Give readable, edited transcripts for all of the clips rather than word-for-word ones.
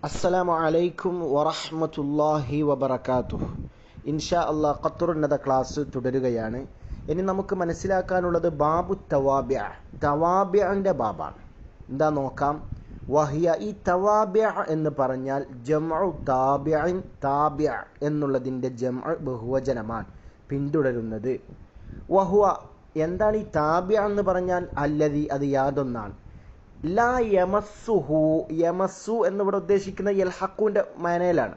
അസ്സലാമു അലൈക്കും വറഹ്മത്തുള്ളാഹി വബറകാതുഹു. ഇൻഷാ അല്ലാഹ് ഖത്തുറുന്നത ക്ലാസ് തുടരുകയാണ്. ഇനി നമുക്ക് മനസ്സിലാക്കാനുള്ളത് ബാബു തവാബിഅ, തവാബിഅന്റെ ബാബാണ്. എന്താ നോക്കാം. വഹിയ, ഈ തവാബിഅ എന്ന് പറഞ്ഞാൽ ജംഉ താബിഇൻ, താബിഅ എന്നുള്ളതിൻ്റെ ജംഉ ബഹുവചനമാണ്, പിന്തുടരുന്നത്. വഹുവ, എന്താണ് ഈ താബിഅ എന്ന് പറഞ്ഞാൽ? അല്ലദി, അത് യാതൊന്നാണ്. ലാ യമസ്സുഹു, യമസ്സു എന്നിവിടെ ഉദ്ദേശിക്കുന്ന യൽഹഖുവിൻ്റെ മാനയിലാണ്.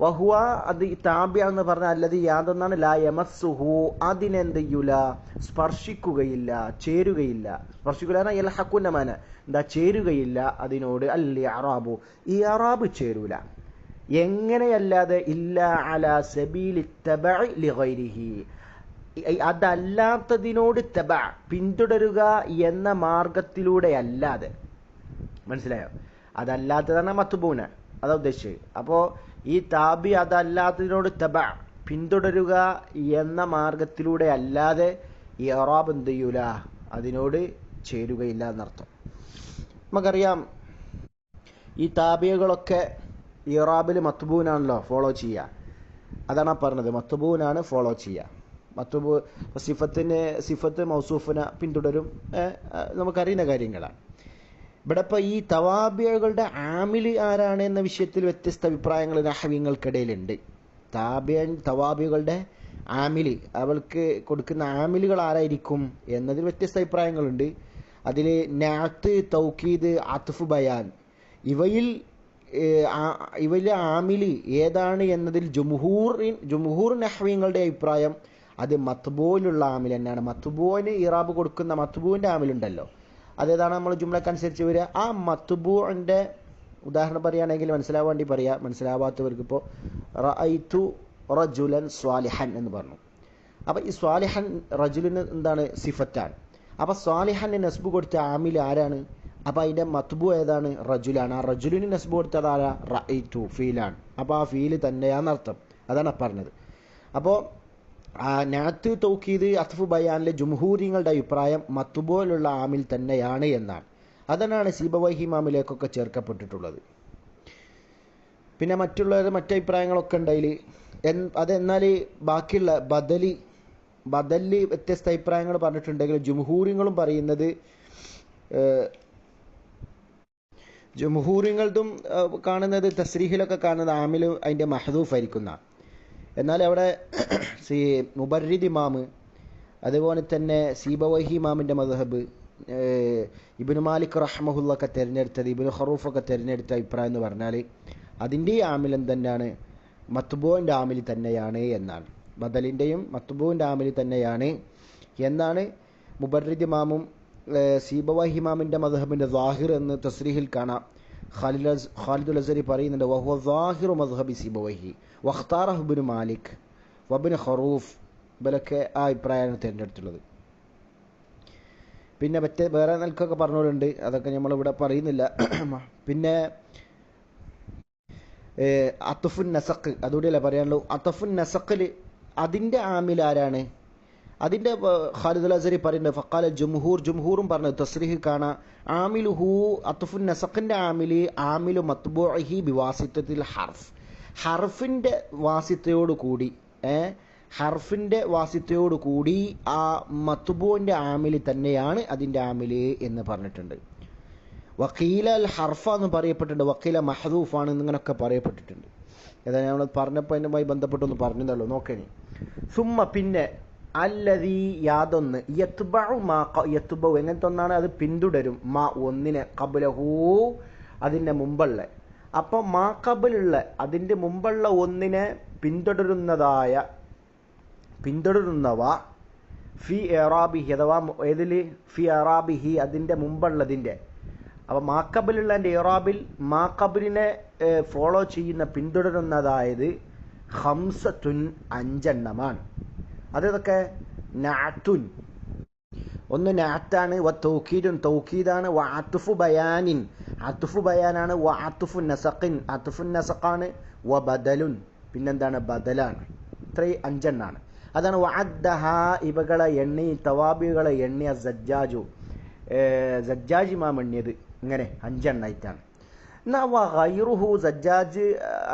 വഹുവ, അത് താബിഅ എന്ന് പറഞ്ഞാൽ അല്ലദി യാതൊന്നാണ്. ലാ യമസ്സുഹു, അതിനെന്ത് ചെയ്യൂല, സ്പർശിക്കുകയില്ല, ചേരുകയില്ല. സ്പർശിക്കുകയില്ല യൽഹഖുവിൻ്റെ മാന, എന്താ, ചേരുകയില്ല അതിനോട്. അൽ ഇഅറാബു, ഈ ഇഅറാബ് ചേരൂല. എങ്ങനെയല്ലാതെ? ഇല്ലാ അലാ സബീലി തബഇ ലിഗൈരിഹി, അതല്ലാത്തതിനോട് തബ, പിന്തുടരുക എന്ന മാർഗത്തിലൂടെ അല്ലാതെ. മനസ്സിലായോ? അതല്ലാത്തതാണ് മത്ബൂന, അതാ ഉദ്ദേശിച്ചത്. അപ്പോൾ ഈ താബി അതല്ലാത്തതിനോട് തബ, പിന്തുടരുക എന്ന മാർഗത്തിലൂടെ അല്ലാതെ ഈ ഇഅറാബ് എന്ത് ചെയ്യൂല, അതിനോട് ചേരുകയില്ല എന്നർത്ഥം. നമുക്കറിയാം ഈ താബിയകളൊക്കെ ഇഅറാബിൽ മത്ബൂനാണല്ലോ ഫോളോ ചെയ്യുക. അതാണ് പറഞ്ഞത്, മത്ബൂനാണ് ഫോളോ ചെയ്യുക. മത്ബൂ സിഫത്ത് മൗസൂഫിനെ പിന്തുടരും, നമുക്കറിയുന്ന കാര്യങ്ങളാണ്. ഇവിടെ ഇപ്പോൾ ഈ തവാബിയകളുടെ ആമില് ആരാണ് എന്ന വിഷയത്തിൽ വ്യത്യസ്ത അഭിപ്രായങ്ങൾ നഹ്വിങ്ങൾക്കിടയിലുണ്ട്. തവാബികളുടെ ആമില്, അവൾക്ക് കൊടുക്കുന്ന ആമിലുകൾ ആരായിരിക്കും എന്നതിൽ വ്യത്യസ്ത അഭിപ്രായങ്ങളുണ്ട്. അതിൽ നാത്ത്, തൗക്കീദ്, അത്ഫ്, ബയാൻ, ഇവയിലെ ആമില് ഏതാണ് എന്നതിൽ ജുംഹൂർ നഹ്വിങ്ങളുടെ അഭിപ്രായം അത് മത്ബൂലുള്ള ആമിൽ തന്നെയാണ്. മത്ബൂവിന് ഇറാബ് കൊടുക്കുന്ന മത്ബൂവിൻ്റെ ആമിലുണ്ടല്ലോ, അതേതാണ് നമ്മൾ ജുംലക്കനുസരിച്ച് വരിക. ആ മത്ബൂഇൻ്റെ ഉദാഹരണം പറയുകയാണെങ്കിൽ മനസ്സിലാവാൻ വേണ്ടി പറയാം, മനസ്സിലാവാത്തവർക്ക് ഇപ്പോൾ റഅയ്തു റജുലൻ സ്വാലിഹൻ എന്ന് പറഞ്ഞു. അപ്പോൾ ഈ സ്വാലിഹൻ റജുലിന് എന്താണ്, സിഫത്താണ്. അപ്പോൾ സ്വാലിഹന് നസ്ബ് കൊടുത്ത ആമിൽ ആരാണ്? അപ്പോൾ അതിൻ്റെ മത്ബൂ ഏതാണ്? റജുലാണ്. ആ റജുലിന് നസ്ബ് കൊടുത്തത് ആരാ? റഅയ്തു, ഫീലാണ്. അപ്പോൾ ആ ഫീല് തന്നെയാണെന്നർത്ഥം. അതാണ് പറഞ്ഞത്. അപ്പോൾ നാത്ത്, തൗക്കീദ്, അത്ഫ്, ബയാനിലെ ജുംഹൂരിങ്ങളുടെ അഭിപ്രായം മത്ബൂലുള്ള ആമിൽ തന്നെയാണ് എന്നാണ്. അതാണ് സീബവൈഹി ഇമാമിലേക്കൊക്കെ ചേർക്കപ്പെട്ടിട്ടുള്ളത്. പിന്നെ മറ്റഭിപ്രായങ്ങളൊക്കെ ഉണ്ട് അതിൽ. അതെന്നാൽ ബാക്കിയുള്ള ബദല് വ്യത്യസ്ത അഭിപ്രായങ്ങൾ പറഞ്ഞിട്ടുണ്ടെങ്കിൽ ജുംഹൂരിങ്ങളും പറയുന്നത്, ജുംഹൂരിങ്ങളതും കാണുന്നത് തസ്രീഹിലൊക്കെ കാണുന്നത് ആമിൽ അതിൻ്റെ മഹദൂഫ് ആയിരിക്കുന്ന. എന്നാൽ അവിടെ മുബർരിദ് ഇമാമ്, അതുപോലെ തന്നെ സീബവൈഹി ഇമാമിൻ്റെ മദ്ഹബ്, ഇബ്നു മാലിക് റഹ്മഹുല്ലൊക്കെ തിരഞ്ഞെടുത്തത്, ഇബ്നു ഖറൂഫൊക്കെ തിരഞ്ഞെടുത്ത അഭിപ്രായം എന്ന് പറഞ്ഞാൽ അതിൻ്റെ ആമിലും തന്നെയാണ്, മത്ബൂഇൻ്റെ ആമിൽ തന്നെയാണ് എന്നാണ്. ബദലിൻ്റെയും മത്ബൂഇൻ്റെ ആമിൽ തന്നെയാണ് എന്നാണ് മുബർരിദ് ഇമാമും സീബവൈഹി ഇമാമിൻ്റെ മദ്ഹബിൻ്റെ ളാഹിർ എന്ന് തസ്രീഹിൽ കാണാം. ഖാലിദുൽ അസ്ഹരി പറയുന്നുണ്ട്, വഹുവ ളാഹിറു മദ്ഹബി സീബവൈഹി വഖ്താറഹു ഇബ്നു മാലിക് വബ്നു ഖറൂഫ്, ഇവരൊക്കെ ആ അഭിപ്രായമാണ് തിരഞ്ഞെടുത്തുള്ളത്. പിന്നെ വേറെ നിലക്കൊക്കെ പറഞ്ഞവരുണ്ട്, അതൊക്കെ നമ്മളിവിടെ പറയുന്നില്ല. പിന്നെ അത്ഫുൻ നസഖ്, അതുകൂടിയല്ലേ പറയാനുള്ളൂ. അത്ഫുൻ നസഖിൽ അതിൻ്റെ ആമിൽ ആരാണ്? അതിൻ്റെ ഖാലിദുൽ അസ്ഹരി പറയുന്നത് ഫഖാല ജുംഹൂറും പറഞ്ഞത് തസ്രീഹ് കാണാം, ആമിലുഹു, അത്ഫുൻ നസഖിൻ്റെ ആമിലു മത്ബൂഇഹി ബിവാസിത്തത്തിൽ ഹർഫ്, ഹർഫിൻ്റെ വാസിത്തയോടുകൂടി, ആ മത്ബൂഇൻ്റെ ആമിൽ തന്നെയാണ് അതിൻ്റെ ആമിൽ എന്ന് പറഞ്ഞിട്ടുണ്ട്. വക്കീല അൽ ഹർഫ എന്ന് പറയപ്പെട്ടിട്ടുണ്ട്, വക്കീല മഹദൂഫാണ് എന്നിങ്ങനെയൊക്കെ പറയപ്പെട്ടിട്ടുണ്ട്. ഏതായാലും നമ്മൾ പറഞ്ഞപ്പോൾ അതിനുമായി ബന്ധപ്പെട്ടൊന്ന് പറഞ്ഞതല്ലോ, നോക്കണേ. സുമ്മ, പിന്നെ, അല്ലദീ, യാതൊന്ന്, യത്ബഉ എങ്ങനത്തെ ഒന്നാണ്, അത് പിന്തുടരും, മാ ഒന്നിനെ, ഖബ്ലഹു അതിൻ്റെ മുമ്പുള്ള. അപ്പം മാ ഖബലുള്ള അതിൻ്റെ മുമ്പുള്ള ഒന്നിനെ പിന്തുടരുന്നവ ഫി ഇറാബിഹി, അഥവാ ഏതിൽ? ഫി ഇറാബിഹി, അതിൻ്റെ മുമ്പുള്ളതിൻ്റെ. അപ്പോൾ മാ ഖബലുള്ള ഇറാബിൽ മാ ഖബലിനെ ഫോളോ ചെയ്യുന്ന, പിന്തുടരുന്നതായത് ഖംസത്തുൻ, 5 എണ്ണമാണ്. അതൊക്കെ നാത്തുൻ, ഒന്ന് നാത്താണ്, വ തൗക്കീദുൻ, തൗക്കീദാണ്, വ അത്ഫു ബയാനിൻ, അത്ഫു ബയാനാണ്, വ അത്ഫു നസഖിൻ, അത്ഫു നസഖാണ്, വ ബദലുൻ, പിന്നെന്താണ്, ബദലാണ്. ഇത്രയും 5 എണ്ണാണ്. അതാണ് വഅദ്ദഹ, ഇവകളെ എണ്ണി, തവാബികളെ എണ്ണിയ സജ്ജാജ് ഇമാം എണ്ണിയത് ഇങ്ങനെ 5 എണ്ണായിട്ടാണ്. എന്നാ വഗൈറുഹു സജ്ജാജ്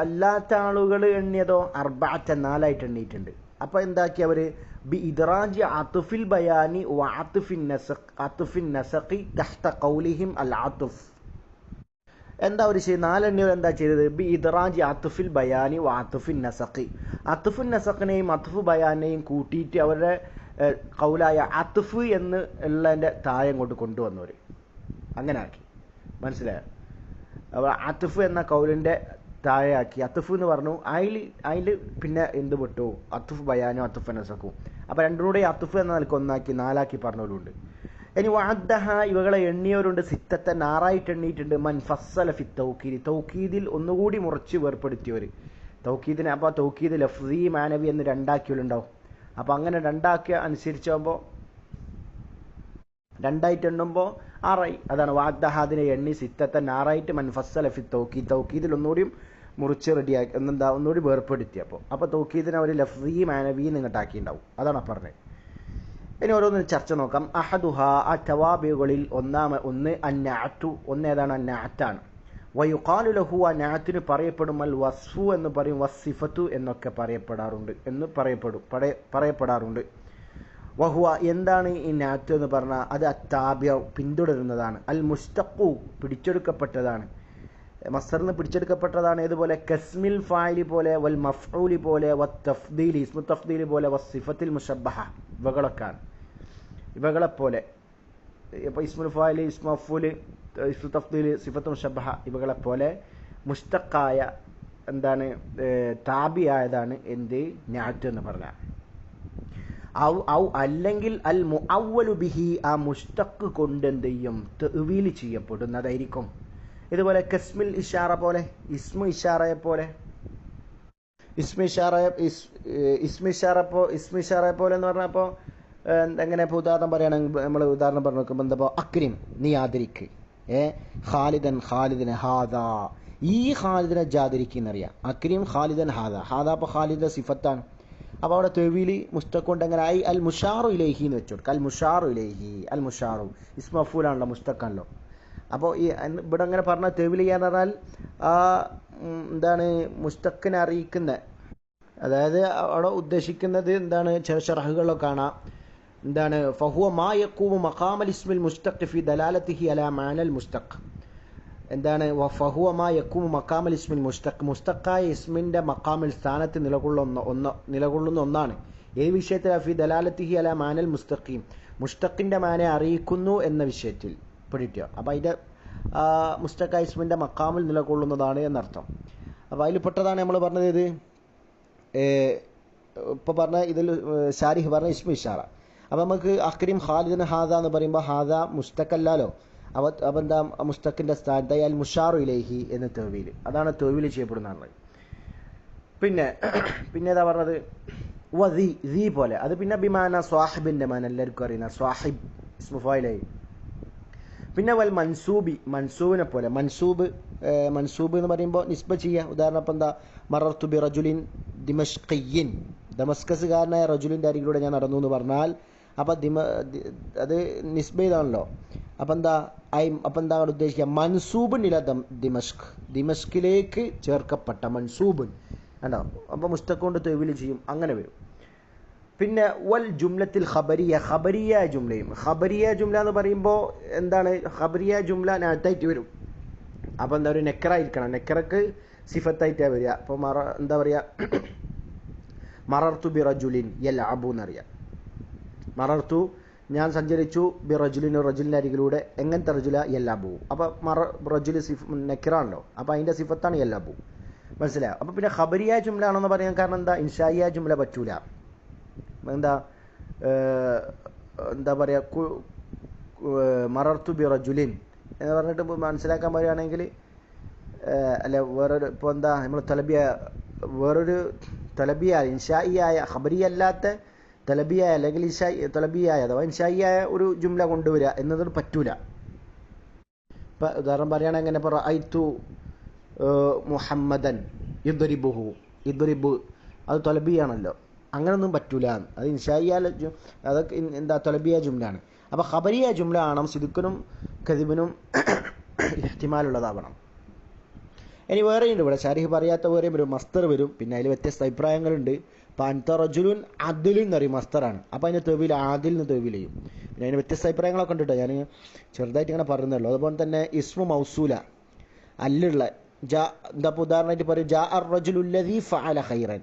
അല്ലാത്ത ആളുകൾ എണ്ണിയതോ അർബഅത്ത 4 എണ്ണിയിട്ടുണ്ട്. അപ്പോൾ എന്താക്കി അവർ ബി ഇദ്റാജി അത്ഫിൽ ബയാനി വ അത്ഫിൻ നസഖി തഹ്ത ഖൗലിഹിം അൽ അത്ഫ്. എന്താ ഒരു ചെയ്ത് 4 എണ്ണിയവർ എന്താ ചെയ്തത്? ബി ഇദ്റാജി അത്ഫിൽ ബയാനി വ അത്ഫിൻ നസഖി, അത്ഫുൻ നസഖിനെയും അത്ഫ് ബയാനെയും കൂട്ടിയിട്ട് അവരുടെ ഖൗലായ അത്ഫ് എന്ന് ഉള്ളതിൻ്റെ താഴെ കൊണ്ട് കൊണ്ടുവന്നവർ അങ്ങനെ ആക്കി. മനസ്സിലായോ? അപ്പോൾ അത്ഫ് എന്ന കൗലിൻ്റെ താഴെയാക്കി അത്ഫ് എന്ന് പറഞ്ഞു. അതിൽ പിന്നെ എന്ത് വിട്ടു? അത്ഫ് ബയാനോ അത്ഫ് നസഖും. അപ്പോൾ രണ്ടും കൂടെ അത്ഫ് എന്ന നിലക്ക് ഒന്നാക്കി 4 പറഞ്ഞവരുണ്ട്. ഇനി വഅദ്ദഹ ഇവകളെ എണ്ണിയവരുണ്ട്. സിത്തത്തെ 6 എണ്ണിയിട്ടുണ്ട്. മൻ ഫസ്സല ഫി തൗക്കീദ്, തൗക്കീദിൽ ഒന്നുകൂടി മുറിച്ച് വേർപ്പെടുത്തിയവർ. തൗക്കീദിനെ അപ്പോൾ തൗക്കീദ് ലഫ്സി മാനവി എന്ന് 2 ആക്കിയവരുണ്ടാവും. അപ്പോൾ അങ്ങനെ 2 ആക്കിയ അനുസരിച്ചാകുമ്പോൾ 2 എണ്ണുമ്പോൾ 6. അതാണ് വഅദ്ദഹ അതിനെ എണ്ണി സിത്തത്തെ 6 മൻ ഫസ്സല ഫി തൗക്കീദ്, തൗക്കീദിൽ ഒന്നുകൂടിയും മുറിച്ച് റെഡിയാക്കി ഒന്നുകൂടി വേർപ്പെടുത്തിയപ്പോൾ. അപ്പോൾ തൗക്കീദിനെ അവർ ലഫ്സി മാനവി നിങ്ങട്ടാക്കിയിട്ടുണ്ടാവും. അതാണ് പറഞ്ഞത്. ഇനി ഓരോന്ന് ചർച്ച നോക്കാം. അഹദുഹ ആ തവാബികളിൽ ഒന്ന് അന്നഅത്തു, ഏതാണ്? അന്നഅത്താണ്. വയുഖാലു ലഹു, ആ നഅത്തിന് പറയപ്പെടും അൽ വസ്ഫു എന്ന് പറയും, വസ്സിഫത്തു എന്നൊക്കെ പറയപ്പെടാറുണ്ട്. വഹുവ എന്താണ് ഈ നഅത്ത് എന്ന് പറഞ്ഞാൽ അത് അത്താബിയ പിന്തുടരുന്നതാണ്, അൽ മുസ്തഖു പിടിച്ചെടുക്കപ്പെട്ടതാണ്, മസ്ദറിന് പിടിച്ചെടുക്കപ്പെട്ടതാണ്. ഏതുപോലെ? കസ്മിൽ ഫായിലി പോലെ, വൽ മഫ്ഊലി പോലെ, വത്തഫ്ദീലി ഇസ്മു തഫ്ദീലി പോലെ, വസ്സിഫത്തിൽ മുശബ്ബഹ ഇവകളൊക്കെയാണ്. ഇവകളെപ്പോലെ ഇപ്പോൾ ഇസ്മുൽ ഫായിലി, ഇസ്മു മഫ്ഊല്, ഇസ്മു തഫ്ദീലി, സിഫത്ത് മുശബ്ബഹ ഇവകളെപ്പോലെ മുസ്തഖായ എന്താണ് താബിയായതാണ് എന്ത്? നഅത്ത് എന്ന് പറഞ്ഞാൽ. ഔ അല്ലെങ്കിൽ അൽ മുഅവ്വലു ബിഹി, ആ മുസ്തഖ് കൊണ്ട് എന്ത് ചെയ്യും? തഅ്വീൽ ചെയ്യപ്പെടുന്നതായിരിക്കും. ഇതുപോലെ കസ്മിൽ ഇഷാറ പോലെ, ഇസ്മു ഇഷാറയെ പോലെ, ഇസ്മു ഇഷാറയെ പോലെ എന്ന് പറഞ്ഞപ്പോൾ എങ്ങനെ? ഇപ്പോൾ ഉദാഹരണം പറയുകയാണെങ്കിൽ നമ്മൾ ഉദാഹരണം പറഞ്ഞു നോക്കുമ്പോൾ എന്താ? അക്രിം, നീ ആദരിക്ക്. ഖാലിദിനെ ഹാദാ, ഈ ഖാലിദിനെ ജാദരിക്കുന്നറിയാം. അക്രിം ഖാലിദൻ ഹാദാ, അപ്പോൾ ഖാലിദിന്റെ സിഫത്താണ്. അപ്പോൾ അവിടെ തെവീൽ മുസ്തഖ് കൊണ്ട് എങ്ങനെ ആയി? അൽ മുഷാറു ഇലൈഹി എന്ന് വെച്ചു കൊടുക്കുക. അൽ മുഷാറു ഇലൈഹി, അൽ മുഷാറു ഇസ്മു മഫ്ഊലാണല്ലോ, മുസ്തഖാണല്ലോ. അപ്പോൾ ഈ ഇവിടെ അങ്ങനെ പറഞ്ഞാൽ തെവീൽ ചെയ്യാൻ പറഞ്ഞാൽ എന്താണ്? മുസ്തഖിനെ അറിയിക്കുന്ന, അതായത് അവിടെ ഉദ്ദേശിക്കുന്നത് എന്താണ്? ചില ശറഹുകളിലൊക്കെ കാണാം എന്താണ്? ഫഹുവ മാ യഖൂമു മഖാമൽ ഇസ്മിൽ മുസ്തഖ് ഫി ദലാലതിഹി അലാ മാനൽ മുസ്തഖ്. എന്താണ്? ഫഹുവ മാ യഖൂമു മഖാമൽ ഇസ്മിൽ മുസ്തഖ്, മുസ്തഖായ ഇസ്മിൻ്റെ മഖാമിൽ സ്ഥാനത്ത് നിലകൊള്ളുന്ന ഒന്നാണ്. ഏത് വിഷയത്തിൽ? ഫി ദലാലതിഹി അലാ മാനൽ മുസ്തഖീം, മുസ്തഖിൻ്റെ മാനെ അറിയിക്കുന്നു എന്ന വിഷയത്തിൽ പെടിക്കുക. അപ്പോൾ അതിൻ്റെ മുസ്തഖായ ഇസ്മിൻ്റെ മഖാമിൽ നിലകൊള്ളുന്നതാണ് എന്നർത്ഥം. അപ്പോൾ അതിൽ പെട്ടതാണ് നമ്മൾ പറഞ്ഞത്. ഇത് ഇപ്പോൾ പറഞ്ഞ ഇതിൽ ഷാരിഹ് പറഞ്ഞ ഇസ്മു ഇഷാറ. അപ്പോൾ നമുക്ക് അക്രിം ഖാലിദിന് ഹാദ എന്ന് പറയുമ്പോൾ ഹാദ മുസ്തഖല്ലല്ലോ. അപ്പോൾ എന്താ? മുസ്തഖിൻ്റെ സ്ഥാനത്തായി അൽ മുഷാറു ഇലൈഹി എന്ന് തഅ്വീൽ, അതാണ് തഅ്വീൽ ചെയ്യപ്പെടുന്നത്. പിന്നെ ഏതാ പറഞ്ഞത്? വദി പോലെ, അത് പിന്നെ ബിമാന സ്വാഹിബിൻ്റെ മാന, എല്ലാവർക്കും അറിയുന്ന സ്വാഹിബ് ഇസ്മു ഫായിലായി. പിന്നെ വൽ മൻസൂബിനെ പോലെ, മൻസൂബ് എന്ന് പറയുമ്പോൾ നിസ്ബ ചെയ്യുക. ഉദാഹരണം ഇപ്പം എന്താ? മറർത്തു ബി റജുലിൻ ദിമഷ്ഖിയിൻ, ദമസ്കസുകാരനായ റജുലിൻ്റെ അരികിലൂടെ ഞാൻ നടന്നു എന്ന് പറഞ്ഞാൽ അപ്പം അത് നിസ്ബ ചെയ്താണല്ലോ. അപ്പം എന്താ ഉദ്ദേശിക്കുക? മൻസൂബുൻ ഇല ദിമഷ്കിലേക്ക് ചേർക്കപ്പെട്ട മൻസൂബുൻ കണ്ടോ. അപ്പോൾ മുസ്തഖ് കൊണ്ട് തഅ്വീൽ ചെയ്യും, അങ്ങനെ വരും. പിന്നെ വൽ ജുംലത്തിൽ ഖബരിയ ജുംലയും. ഖബരിയ ജുംല എന്ന് പറയുമ്പോൾ എന്താണ്? ഖബരിയ ജുംല നഅത്തായിട്ട് വരും. അപ്പോൾ എന്താ? ഒരു നെക്കറായിരിക്കണം, നെക്കറക്ക് സിഫത്തായിട്ടാണ് വരിക. അപ്പോൾ എന്താ പറയുക? മറർത്തു ബി റജുലിൻ യൽഅബു എന്നറിയാം. മറർത്തു ഞാൻ സഞ്ചരിച്ചു, ബി റജുലിന് റജുലിൻ്റെ അരികിലൂടെ. എങ്ങനത്തെ റജുല? യൽഅബു. അപ്പോൾ റജുൽ നെക്കറാണല്ലോ, അപ്പോൾ അതിൻ്റെ സിഫത്താണ് യൽഅബു. മനസ്സിലായോ? അപ്പോൾ പിന്നെ ഖബരിയ ജുംല ആണെന്ന് പറയാൻ കാരണം എന്താ? ഇൻഷായിയ ജുംല പറ്റൂല. എന്താ പറയുക? മറർത്തു ബി റജുലിൻ എന്ന് പറഞ്ഞിട്ട് മനസ്സിലാക്കാൻ പറയുകയാണെങ്കിൽ അല്ല വേറൊരു ഇപ്പോൾ എന്താ നമ്മൾ വേറൊരു തലബിയായ ഇൻഷായിയായ ഖബരി അല്ലാത്ത തലബിയായ അല്ലെങ്കിൽ തലബിയായ അഥവാ ഇൻഷായിയായ ഒരു ജുംല കൊണ്ടുവരിക എന്നതൊരു പറ്റൂല. ഇപ്പം ഉദാഹരണം പറയുകയാണെങ്കിൽ എങ്ങനെ പറ? ഐത്തു മുഹമ്മദൻ ഇദ്രിബു, അത് തലബിയാണല്ലോ, അങ്ങനൊന്നും പറ്റൂല. അത് ഇൻഷായിയ അതൊക്കെ എന്താ? തലബിയ ജുംലാണ്. അപ്പോൾ ഖബരിയ ജുംല ആണം സിദ്ഖിനും കദിബിനും ഇഹ്തിമാലുള്ളതാവണം. ഇനി വേറെയുണ്ട് ഇവിടെ ഷാരിഹ് പറയാത്ത വേറെയും വരും, മസ്തർ വരും. പിന്നെ അതിൽ വ്യത്യസ്ത അഭിപ്രായങ്ങളുണ്ട്. ഇപ്പം അൻത റജുലുൻ അദിലുൻ എന്ന് പറയും, മസ്തറാണ്. അപ്പോൾ അതിന് തെവിൽ ആദിൽ എന്ന് തെവിൽ ചെയ്യും. പിന്നെ അതിന് വ്യത്യസ്ത അഭിപ്രായങ്ങളൊക്കെ ഉണ്ട് കേട്ടോ, ഞാൻ ചെറുതായിട്ട് ഇങ്ങനെ പറയുന്നല്ലോ. അതുപോലെ തന്നെ ഇസ്മു മൗസൂല അല്ലുള്ള എന്താ ഉദാഹരണമായിട്ട് പറയും, ജാ അർ റജുലുല്ലദീ ഫഅല ഖൈറൻ,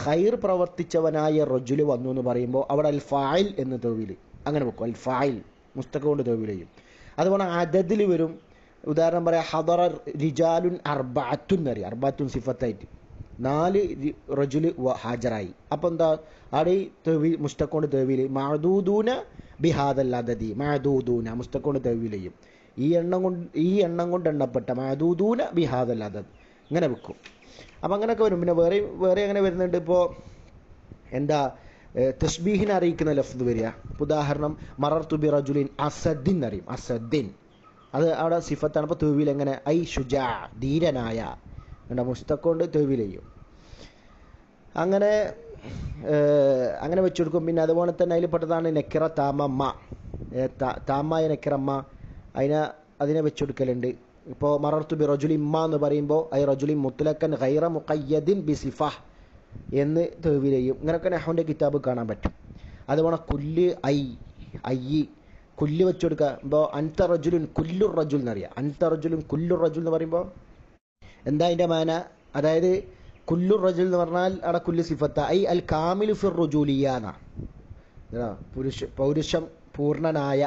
ഖൈർ പ്രവർത്തിച്ചവനായ റജുല് വന്നു എന്ന് പറയുമ്പോൾ അവിടെ അൽ ഫായിൽ എന്ന് തെവിൽ അങ്ങനെ വെക്കും. അൽ ഫായിൽ മുസ്തഖ കൊണ്ട് തെവിൽ ചെയ്യും. അതുപോലെ അദദിൽ വരും. ഉദാഹരണം പറയാം, ഹദറ റിജാലുൻ അർബഅത്തുൻ എന്നറിയാം, അർബഅത്തുൻ സിഫത്തായിട്ട് 4 റജുല് ഹാജറായി. അപ്പം എന്താ അവിടെ തെവി മുസ്തഖോണ്ട് തെവിൽ മഅദൂദൂന ബിഹാദൽ അദദി, മഅദൂദൂന മുസ്തഖോണ്ട് തെവിൽ ചെയ്യും. ഈ എണ്ണം കൊണ്ട് എണ്ണപ്പെട്ട മഅദൂദൂന ബിഹാദൽ അദദ് ഇങ്ങനെ വെക്കും. അപ്പം അങ്ങനെയൊക്കെ വരും. പിന്നെ വേറെ അങ്ങനെ വരുന്നുണ്ട്. ഇപ്പോൾ എന്താ തസ്ബീഹിനെ അറിയിക്കുന്ന ലഫ്ദ് വരിക. ഉദാഹരണം മറർത്തു ബി റജുലിൻ അസദിൻ എന്നറിയും, അസദിൻ അത് അവിടെ സിഫത്താണ്. അപ്പോൾ തെവിൽ എങ്ങനെ ഐ ഷുജാ ധീരനായ എന്താ മുസ്തഖോണ്ട് തെവിൽ ചെയ്യും. അങ്ങനെ അങ്ങനെ വെച്ചെടുക്കും. പിന്നെ അതുപോലെ തന്നെ അതിൽ പെട്ടതാണ് നെക്കിറ താമമ്മ, താമായ നെക്കിറമ്മ, അതിനെ വെച്ചെടുക്കലുണ്ട്. ഇപ്പോൾ മറർത്തു ബി റജുലി ഇമ്മ എന്ന് പറയുമ്പോൾ ഐ റജുലി മുത്ലക്കൻ ഗൈറ മുഖയ്യദിൻ ബി സിഫ എന്ന് തെവിൽ ചെയ്യും. ഇങ്ങനെയൊക്കെ നഹ്വിൻ്റെ കിതാബ് കാണാൻ പറ്റും. അതുപോലെ കുല്ല് ഐ കുല്ല് വെച്ചെടുക്കുക. ഇപ്പോൾ അൻത റജുലുൻ കുല്ലുർ റജുൽ എന്നറിയാം. അൻത റജുലുൻ കുല്ലുർ റജുൽ എന്ന് പറയുമ്പോൾ എന്താ അതിൻ്റെ മാന? അതായത് കുല്ലുർ റജുൽ എന്ന് പറഞ്ഞാൽ അവിടെ കുല്ല് സിഫത്ത ഐ അൽ കാമിലു ഫിർ റുജൂലിയാന, പൗരുഷം പൂർണ്ണനായ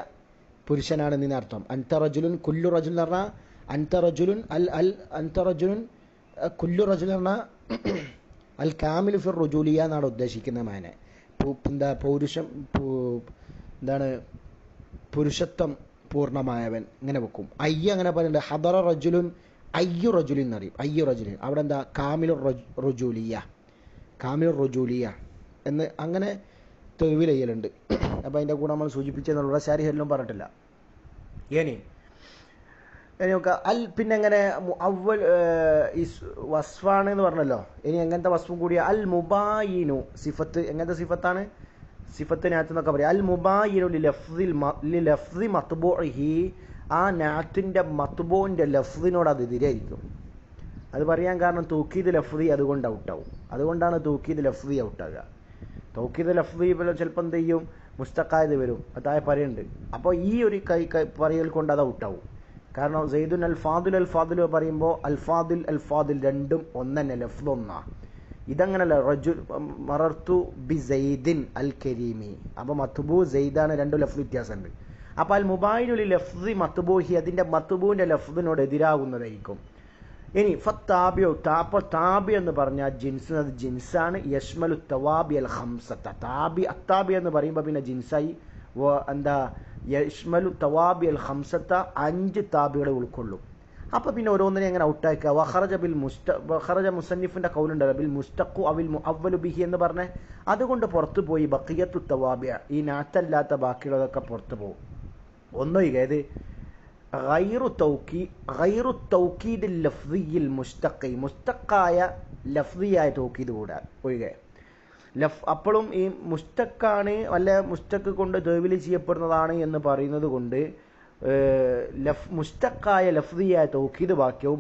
പുരുഷനാണ് എന്നർത്ഥം. അൻത റജുലുൻ കുല്ലു റജുൽ എന്ന് പറഞ്ഞാൽ അൻത റജുലുൻ അൻത റജുലുൻ കുല്ലു റജുൽ എന്ന് പറഞ്ഞാൽ അൽ കാമിലു ഫിർ റുജൂലിയ എന്നാണ് ഉദ്ദേശിക്കുന്ന മാന. എന്താ പൗരുഷം എന്താണ് പുരുഷത്വം പൂർണ്ണമായവൻ ഇങ്ങനെ വെക്കും. അങ്ങനെ പറയുന്നുണ്ട്. ഹദറ റജുലുൻ അയ്യു റജുലിൻ എന്നറിയും, അയ്യു റജുലിൻ അവിടെ എന്താ കാമിലുർ റുജൂലിയ എന്ന് അങ്ങനെ തെവിൽ ചെയ്യലുണ്ട്. അപ്പോൾ അതിൻ്റെ കൂടെ നമ്മൾ സൂചിപ്പിച്ചെന്നുള്ള ശാരിഹെല്ലാം പറഞ്ഞിട്ടില്ല. ഇനി നോക്കുക അൽ പിന്നെ എങ്ങനെ അവൽ വസ്ഫാണ് എന്ന് പറഞ്ഞല്ലോ. ഇനി എങ്ങനത്തെ വസ്ഫും കൂടിയ അൽ മുബായിനു സിഫത്ത് എങ്ങനത്തെ സിഫത്താണ്? സിഫത്തിനകത്ത് എന്നൊക്കെ പറയാം. അൽ മുബായിനു ലഫ്ദി മത്ബൂഇഹി, ആ നാത്തിൻ്റെ മത്ബൂൻ്റെ ലഫ്ദിനോട് അത് എതിരായിരിക്കും. അത് പറയാൻ കാരണം തൗക്കീദ് ലഫ്ദി അതുകൊണ്ട് ഔട്ടാവും. അതുകൊണ്ടാണ് തൗക്കീദ് ലഫ്ദി ഔട്ടാകുക. തൗക്കീദ് ലഫ്ദി ചിലപ്പോൾ എന്ത് ചെയ്യും, മുസ്തഖായത് വരും, അതായ പറയുന്നുണ്ട്. അപ്പോൾ ഈ ഒരു പറയൽ കൊണ്ട് അത് ഔട്ടാവും. കാരണം സെയ്ദുൻ അൽ ഫാദിൽ പറയുമ്പോൾ അൽ ഫാദിൽ രണ്ടും ഒന്നെ, ലഫ്ദ് ഒന്നാ. ഇതങ്ങനല്ല. റജുൽ മറർത്തു ബി സെയ്ദിൻ അൽ കരീമി, അപ്പോൾ മത്ബൂ സെയ്ദാണ്, രണ്ടും ലഫ്ദ് വ്യത്യാസമുണ്ട്. അപ്പോൾ അൽ മുബായിനുൽ ലഫ്ദി മത്ബൂഹി അതിൻ്റെ മത്ബൂൻ്റെ ലഫ്ദിനോട് എതിരാകുന്നതായിരിക്കും. ഇനി ഫത്താബിയോ താബി എന്ന് പറഞ്ഞാൽ ജിൻസ്, അത് ജിൻസാണ്. യഷ്മലു തവാബി അൽ ഖംസത്ത, അത്താബി എന്ന് പറയുമ്പോൾ പിന്നെ ജിൻസായി. എന്താ യഷ്മലു തവാബി അൽ ഖംസത്ത 5 താബികളെ ഉൾക്കൊള്ളും. അപ്പോൾ പിന്നെ ഓരോന്നിനെ എങ്ങനെ ഔട്ടാക്കുക? വഖറജ മുസന്നിഫിൻ്റെ കൗലുണ്ടല്ലോ, ബിൽ മുസ്തഖു അവിൽ മുഅവ്വലു ബിഹി എന്ന് പറഞ്ഞ് അതുകൊണ്ട് പുറത്തു പോയി ബഖിയത്തു തവാബിയ, ഈ നാത്തല്ലാത്ത ബാക്കിയുള്ളതൊക്കെ പുറത്തു പോകും. ഒന്നൊഴികെ ഏത് ഗൈറു തൗക്കീദിൽ ലഫ്ദിയിൽ മുസ്തഖായ ലഫ്ദിയായ തൗക്കീദ് കൂടാ ഒഴികെ. അപ്പോഴും ഈ മുസ്തഖാണ് അല്ല മുസ്തഖ് കൊണ്ട് തെവിൽ ചെയ്യപ്പെടുന്നതാണ് എന്ന് പറയുന്നത് കൊണ്ട് മുസ്തഖായ ലഫ്ദിയായ തൗക്കീദ്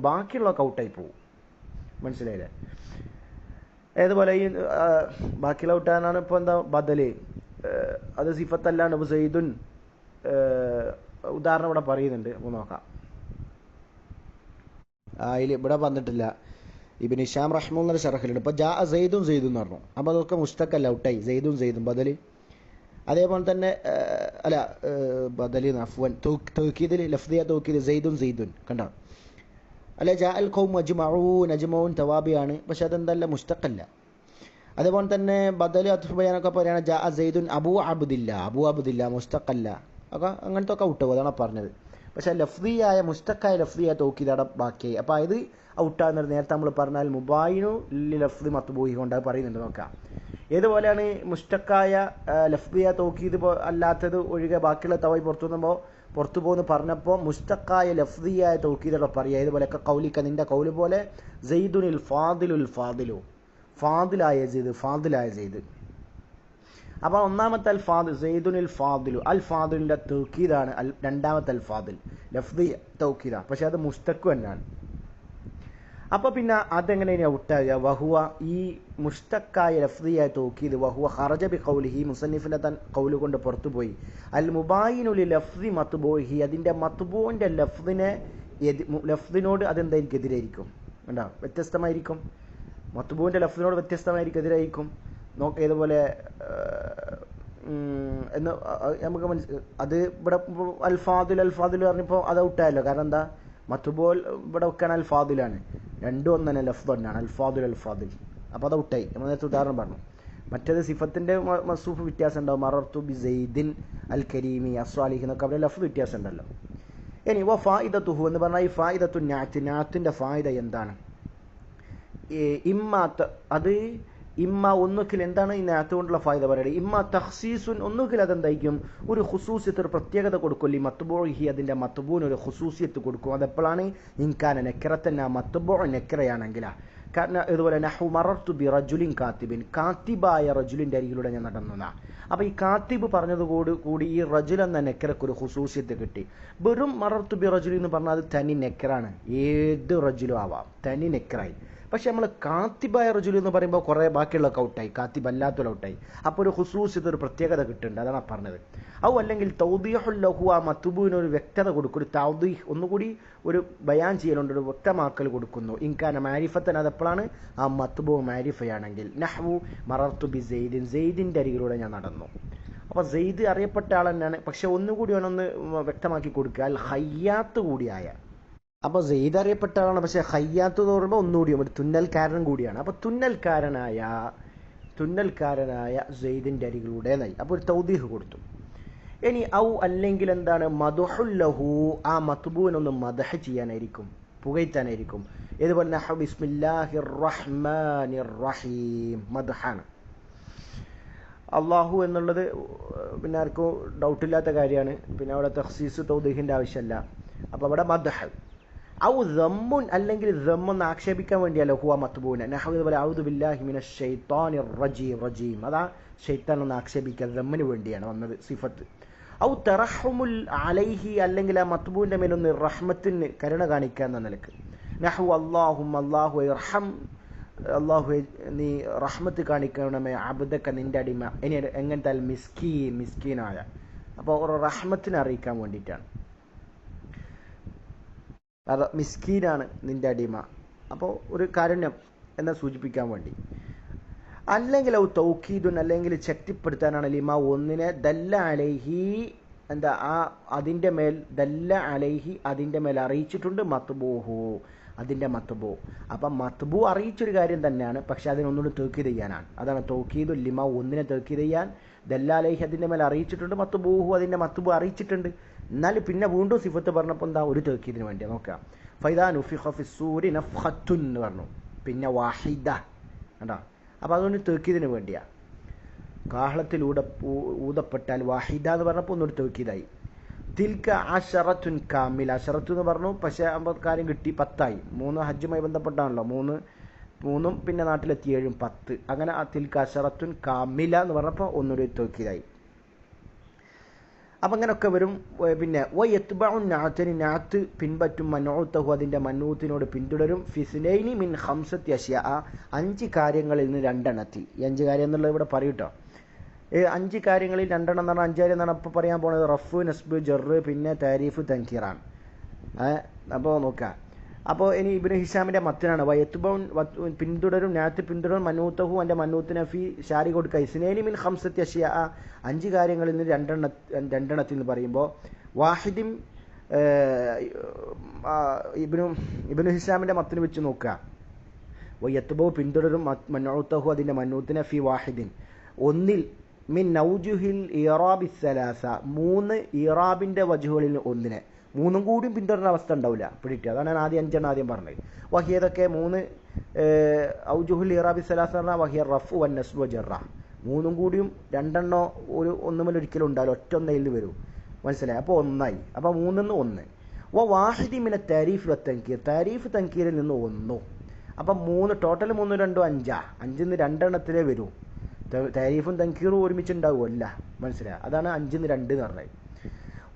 ബാക്കിയുള്ള ഔട്ടായി പോകും. മനസ്സിലായില്ലേ? ഏതുപോലെ ഈ ബാക്കിയുള്ള ഔട്ടാനാണ് ഇപ്പോൾ എന്താ ബദല്, അത് സിഫത്തല്ലാണ്ട് ഇപ്പോൾ സെയ്ദുൻ ഉദാഹരണം ഇവിടെ പറയുന്നുണ്ട്, നോക്കാം. അതിൽ ഇവിടെ വന്നിട്ടില്ല. ഇബ്ൻ ഹിശാം റഹ്മുള്ളാഹി ഷറഹിലുണ്ട്. ഇപ്പോൾ ജാ സെയ്ദുൻ എന്ന് പറഞ്ഞു, അപ്പോൾ അതൊക്കെ മുസ്തഖല്ല, ഔട്ടായി. സെയ്ദുൻ ബദല്. അതേപോലെ തന്നെ അല്ല ബദലി അഫ്വൻ തൗക്കീദിൽ ലഫ്ദിയ തൗക്കീദ് സെയ്ദുൻ കണ്ടോ? അല്ല ജാ അൽ ഖൗം അജ്മഊൻ തവാബിയാണ്, പക്ഷെ അതെന്തല്ല മുസ്തഖല്ല. അതേപോലെ തന്നെ ബദൽ അത്ഫ് ബയാനൊക്കെ പറയുകയാണ് ജാ സെയ്ദുൻ അബൂ അബ്ദില്ല മുസ്തഖല്ല. ഒക്കെ അങ്ങനത്തെ ഒക്കെ ഔട്ടാവും, അതാണ് പറഞ്ഞത്. പക്ഷേ ലഫ്ദിയായ മുസ്തഖായ ലഫ്ദിയായ തൗക്കീദ് ബാക്കിയായി. അപ്പോൾ ഇത് ഔട്ടാകുന്നത് നേരത്തെ നമ്മൾ പറഞ്ഞാൽ മുബായിനു ലഫ്ദി മത്ബൂഹി കൊണ്ട് അത് പറയുന്നുണ്ട്. നോക്കാം ഏതുപോലെയാണ് മുസ്തഖായ ലഫ്ദിയ തൗക്കീദ് അല്ലാത്തത് ഒഴികെ ബാക്കിയുള്ള തവായി പുറത്തു പോകുന്നു പറഞ്ഞപ്പോൾ മുസ്തഖായ ലഫ്ദിയായ തൗക്കീദുള്ള പറയുക. ഇതുപോലെയൊക്കെ കൗലിക്ക നിന്റെ കൗല് പോലെ സെയ്ദുനിൽ ഫാദിലായ സെയ്ദ്. അപ്പോൾ ഒന്നാമത്തെ അൽ ഫാദിൽ സെയ്ദുനിൽ ഫാദിലിൻ്റെ തൗക്കീദാണ്. രണ്ടാമത്തെ അൽ ഫാദിൽ ലഫ്ദി തൗക്കീദാണ്, പക്ഷെ അത് മുസ്തഖ് തന്നെയാണ്. അപ്പോൾ പിന്നെ അതെങ്ങനെയാണ് ഔട്ടാകുക? വഹുവ ഈ മുഷ്തക്കായ ലഫ്ദിയായ തൗക്കീദ് വഹുവ ഖറജ ബി ഖൗലിഹി മുസന്നിഫിന്റെ തൻ ഖൗല് കൊണ്ട് പുറത്തുപോയി അൽ മുബായിനു ലി ലഫ്ദി മത്ബൂഹി അതിന്റെ മത്ബൂന്റെ ലഫ്ദിനോട് അതെന്തായിരിക്കും? എതിരായിരിക്കും. കണ്ടോ? വ്യത്യസ്തമായിരിക്കും. മത്ബൂന്റെ ലഫ്ദിനോട് വ്യത്യസ്തമായിരിക്കും, എതിരായിരിക്കും. ഏതുപോലെ എന്ന് നമുക്ക് അത് ഇവിടെ അൽഫാദുൽ പറഞ്ഞപ്പോൾ അത് ഔട്ടായല്ലോ. കാരണം എന്താ? മത്ബൂൽ ഇവിടെ വെക്കാൻ അൽഫാദുലാണ്, രണ്ടും ഒന്നെ ലഫ്ദ് തന്നെയാണ്, അൽഫാദുൽ. അപ്പോൾ അത് ഔട്ടായി. നമ്മൾ നേരത്തെ ഉദാഹരണം പറഞ്ഞു. മറ്റേത് സിഫത്തിന്റെ മസൂഫ് വ്യത്യാസം ഉണ്ടാവും. മറർത്തു ബി സെയ്ദിൻ അൽ കരീമി അസ്വാലിഹി എന്നൊക്കെ അവരുടെ ലഫ്ദ് വ്യത്യാസം ഉണ്ടല്ലോ. ഇനി വ ഫായിദത്തുഹു എന്ന് പറഞ്ഞാൽ ഈ ഫായിദത്തു നാത്തിന്റെ ഫായിദ എന്താണ്? അത് ഇമ്മ ഒന്നുകിൽ എന്താണ് ഈ നാത്ത് കൊണ്ടുള്ള ഫായിദ പറയുന്നത്? ഇമ്മ തഖ്സീസുൻ, ഒന്നുകിൽ അതെന്തായിരിക്കും? ഒരു ഖുസൂസിയത്ത്, ഒരു പ്രത്യേകത കൊടുക്കും. ഈ മത്ബൂഹി അതിന്റെ മത്ബൂന് ഒരു ഖുസൂസിയത്ത് കൊടുക്കും. അതെപ്പോഴാണ്? ഇൻകാന നെക്കറത്തന്നെ ആ മത്ബൂ നെക്കറയാണെങ്കിലാ. കാരണം ഇതുപോലെ നഹു മറർത്തു ബി റജുലിൻ കാത്തിബിൻ, കാത്തിബായ റജുലിന്റെ അരികിലൂടെ ഞാൻ നടന്നതാ. അപ്പൊ ഈ കാത്തിബ് പറഞ്ഞതോടുകൂടി ഈ റജുൽ എന്ന നെക്കറക്ക് ഒരു ഖുസൂസിയത്ത് കിട്ടി. വെറും മറർത്തു ബി റജുലി എന്ന് പറഞ്ഞാൽ അത് തനി നെക്കറാണ്, ഏത് റജുലും ആവാം, തനി നെക്കറായി. പക്ഷെ നമ്മൾ കാത്തിബായ റജുലി എന്ന് പറയുമ്പോൾ കുറേ ബാക്കിയുള്ളതൊക്കെ ഔട്ടായി, കാത്തിബ് അല്ലാത്തൊരു ഔട്ടായി. അപ്പോൾ ഒരു ഖുസൂസിയത്ത്, ഒരു പ്രത്യേകത കിട്ടുന്നുണ്ട്. അതാണ് പറഞ്ഞത്. ഔ അല്ലെങ്കിൽ തൗദീഹുൽ ലഹു, ആ മത്ബൂവിന് ഒരു വ്യക്തത കൊടുക്കും, ഒരു തൗദീഹ്, ഒന്നുകൂടി ഒരു ബയാൻ ചെയ്യലുണ്ട്, ഒരു വ്യക്തമാക്കൽ കൊടുക്കുന്നു. ഇൻകാന മാരിഫത്തൻ, അതെപ്പോഴാണ്? ആ മത്ബൂ മാരിഫയാണെങ്കിൽ. നഹ്വു മറർത്തു ബി സെയ്ദിൻ, സെയ്ദിന്റെ അരികിലൂടെ ഞാൻ നടന്നു. അപ്പോൾ സെയ്ദ് അറിയപ്പെട്ട ആൾ തന്നെയാണ്. പക്ഷെ ഒന്നുകൂടി അവനൊന്ന് വ്യക്തമാക്കി കൊടുക്കുക, അൽ ഹയ്യാത്ത് കൂടിയായ. അപ്പോൾ സെയ്ദ് അറിയപ്പെട്ട ആളാണ്, പക്ഷെ ഹയ്യാത്ത് എന്ന് പറയുമ്പോൾ ഒന്നുകൂടിയും ഒരു തുന്നൽക്കാരൻ കൂടിയാണ്. അപ്പോൾ തുന്നൽക്കാരനായ സെയ്ദിന്റെ അരികിലൂടെ നയി. അപ്പോൾ ഒരു തൗദീഹ് കൊടുത്തു. ഇനി ഔ അല്ലെങ്കിൽ എന്താണ്? മദ്ഹുൽ ലഹു, ആ മത്ബൂനൊന്ന് മദ്ഹ് ചെയ്യാനായിരിക്കും, പുകഴ്ത്താനായിരിക്കും. ഇതുപോലെ നഹു ബിസ്മില്ലാഹിർ റഹ്മാനിർ റഹീം, മദ്ഹാണ്. അള്ളാഹു എന്നുള്ളത് പിന്നെ ആർക്കും ഡൗട്ടില്ലാത്ത കാര്യമാണ്. പിന്നെ അവിടെ തഖ്സീസ് തൗദീഹിന്റെ ആവശ്യമല്ല. അപ്പോൾ അവിടെ മദ്ഹ്. ഔ ദമ്മുൻ, അല്ലെങ്കിൽ ദമ്മെന്ന് ആക്ഷേപിക്കാൻ വേണ്ടിയല്ലോ ഹുവ മത്ബൂന. നഹു ഇതുപോലെ ഔദു ബില്ലാഹി മിനശ് ശൈത്താനിർ റജീം, അതാ ശൈത്താൻ ഒന്ന് ആക്ഷേപിക്കുക, ദമ്മിന് വേണ്ടിയാണ് വന്നത് സിഫത്ത്. ഔ തറഹുമുൽ അലൈഹി, അല്ലെങ്കിൽ ആ മത്ബൂന്റെ മേലൊന്ന് റഹ്മത്തിന് കരുണ കാണിക്കുക എന്ന നിലക്ക്. നഹു അല്ലാഹു ഇർഹം, അല്ലാഹു നീ റഹ്മത്ത് കാണിക്കണമേ അബ്ദക, നിന്റെ അടിമ. ഇനി എങ്ങനത്തെ? മിസ്കീനായ. അപ്പോൾ ഒരു റഹ്മത്തിനെ അറിയിക്കാൻ വേണ്ടിയിട്ടാണ്. മിസ്കീനാണ് നിന്റെ അടിമ, അപ്പോൾ ഒരു കാരുണ്യം എന്നെ സൂചിപ്പിക്കാൻ വേണ്ടി. അല്ലെങ്കിൽ ഔ തൗക്കീദുൻ, അല്ലെങ്കിൽ ശക്തിപ്പെടുത്താനാണ്. ലിമ ഒന്നിനെ ദല്ല അലൈഹി, എന്താ ആ അതിൻ്റെ മേൽ, ദല്ല അലൈഹി അതിൻ്റെ മേൽ അറിയിച്ചിട്ടുണ്ട്, മത്ബൂഹു അതിൻ്റെ മത്ബൂ. അപ്പം മത്ബൂ അറിയിച്ചൊരു കാര്യം തന്നെയാണ്, പക്ഷെ അതിനൊന്നുകൂടി തൗക്കീദ് ചെയ്യാനാണ്. അതാണ് തൗക്കീദു ലിമ ഒന്നിനെ തൗക്കീദ് ചെയ്യാൻ. ദല്ല അലൈഹി അതിൻ്റെ മേൽ അറിയിച്ചിട്ടുണ്ട്, മത്ബൂഹു അതിൻ്റെ മത്ബൂ അറിയിച്ചിട്ടുണ്ട്. എന്നാൽ പിന്നെ വീണ്ടും സിഫത്ത് പറഞ്ഞപ്പോൾ എന്താ? ഒരു തൗക്കീദിന് വേണ്ടിയാണ്. നോക്കാം. ഫൈദാ നുഫിഖ ഫിസ്സൂരി നഫ്ഖത്തുൻ എന്ന് പറഞ്ഞു, പിന്നെ വാഹിദ, കണ്ടോ? അപ്പോൾ അതുകൊണ്ട് തൗക്കീദിന് വേണ്ടിയാണ്. കാഹളത്തിലൂടെ ഊതപ്പെട്ടാൽ വാഹിദ എന്ന് പറഞ്ഞപ്പോൾ ഒന്നൊരു തൗക്കീദായി. തിൽക്ക അശറത്തുൻ കാമില, അശറത്തു എന്ന് പറഞ്ഞു, പക്ഷേ കാര്യം കിട്ടി, 10ആയി. 3 ഹജ്ജുമായി ബന്ധപ്പെട്ടാണല്ലോ, 3 പിന്നെ നാട്ടിലെത്തി 7 10. അങ്ങനെ തിൽക്ക അശറത്തുൻ കാമില എന്ന് പറഞ്ഞപ്പോൾ ഒന്നൊരു തൗക്കീദായി. അപ്പം അങ്ങനെയൊക്കെ വരും. പിന്നെ നാത്ത് പിൻപറ്റും, മനോത്തഹു അതിൻ്റെ മനൂത്തിനോട് പിന്തുടരും. ഫിസ്നൈനി മിൻ ഖംസത്തി അശ്യാ, 5 കാര്യങ്ങളിൽ നിന്ന് 2 എണ്ണത്തിൽ. ഈ 5 കാര്യം എന്നുള്ളത് ഇവിടെ പറയൂട്ടോ. 5 കാര്യങ്ങളിൽ 2 എന്ന് പറഞ്ഞാൽ 5 കാര്യം എന്നാണ് ഇപ്പോൾ പറയാൻ പോകുന്നത്. റഫ്, നസ്ബ്, ജറ്, പിന്നെ താരീഫ്, തൻകീറാണ്. അപ്പോൾ നോക്കാം. അപ്പോൾ ഇനി ഇബ്നു ഹിഷാമിൻ്റെ മത്തിനാണ്. പിന്തുടരും, നാത്ത് പിന്തുടരും, മനൂത്തഹു എൻ്റെ മനൂത്തിനെ ഫി ഷാരി കൊടുക്കുക. ഇസ്നൈനി മിൻ ഖംസത്തി അശ്യാ, 5 കാര്യങ്ങളിൽ നിന്ന് 2 എണ്ണത്തിൽ എന്ന് പറയുമ്പോൾ വാഹിദിം ഇബ്നു ഹിഷാമിൻ്റെ മത്തിന് വെച്ച് നോക്കുക. വയത്തുബോ പിന്തുടരും, മനൂത്തഹു അതിൻ്റെ മനൂത്തിനെ ഫി വാഹിദിൻ ഒന്നിൽ, മിൻ നൗജുഹിൽ ഇറാബി സലാസ 3 ഇറാബിൻ്റെ വജുഹുകളിൽ ഒന്നിനെ. 3 കൂടിയും പിന്തുടരുന്ന അവസ്ഥ ഉണ്ടാവില്ല, പിടിക്കുക. അതാണ് ഞാൻ ആദ്യം 5 ആദ്യം പറഞ്ഞത്. വഹിയതൊക്കെ 3 ഔജുഹുൽ ഇറാബി സലാസ പറഞ്ഞാൽ വഹിയ റഫ് വൻ നസ്ബ് വ ജറ. 3 കൂടിയും 2 ഒന്നുമേൽ ഒരിക്കലും ഉണ്ടാവില്ല, ഒറ്റ ഒന്നയിൽ വരും. മനസ്സിലായി? അപ്പോൾ 1 ആയി. അപ്പോൾ 3 1. വാഹിദി മിന താരീഫ് വ തൻകീർ, താരീഫ് തൻകീറിൽ നിന്ന് 1. അപ്പം 3 ടോട്ടൽ 3 2 5. 5 2 എണ്ണത്തിലേ വരൂ. താരീഫും തൻകീറും ഒരുമിച്ചുണ്ടാവുമല്ല. മനസ്സിലായി? അതാണ് 5 2 എന്ന് പറഞ്ഞത്.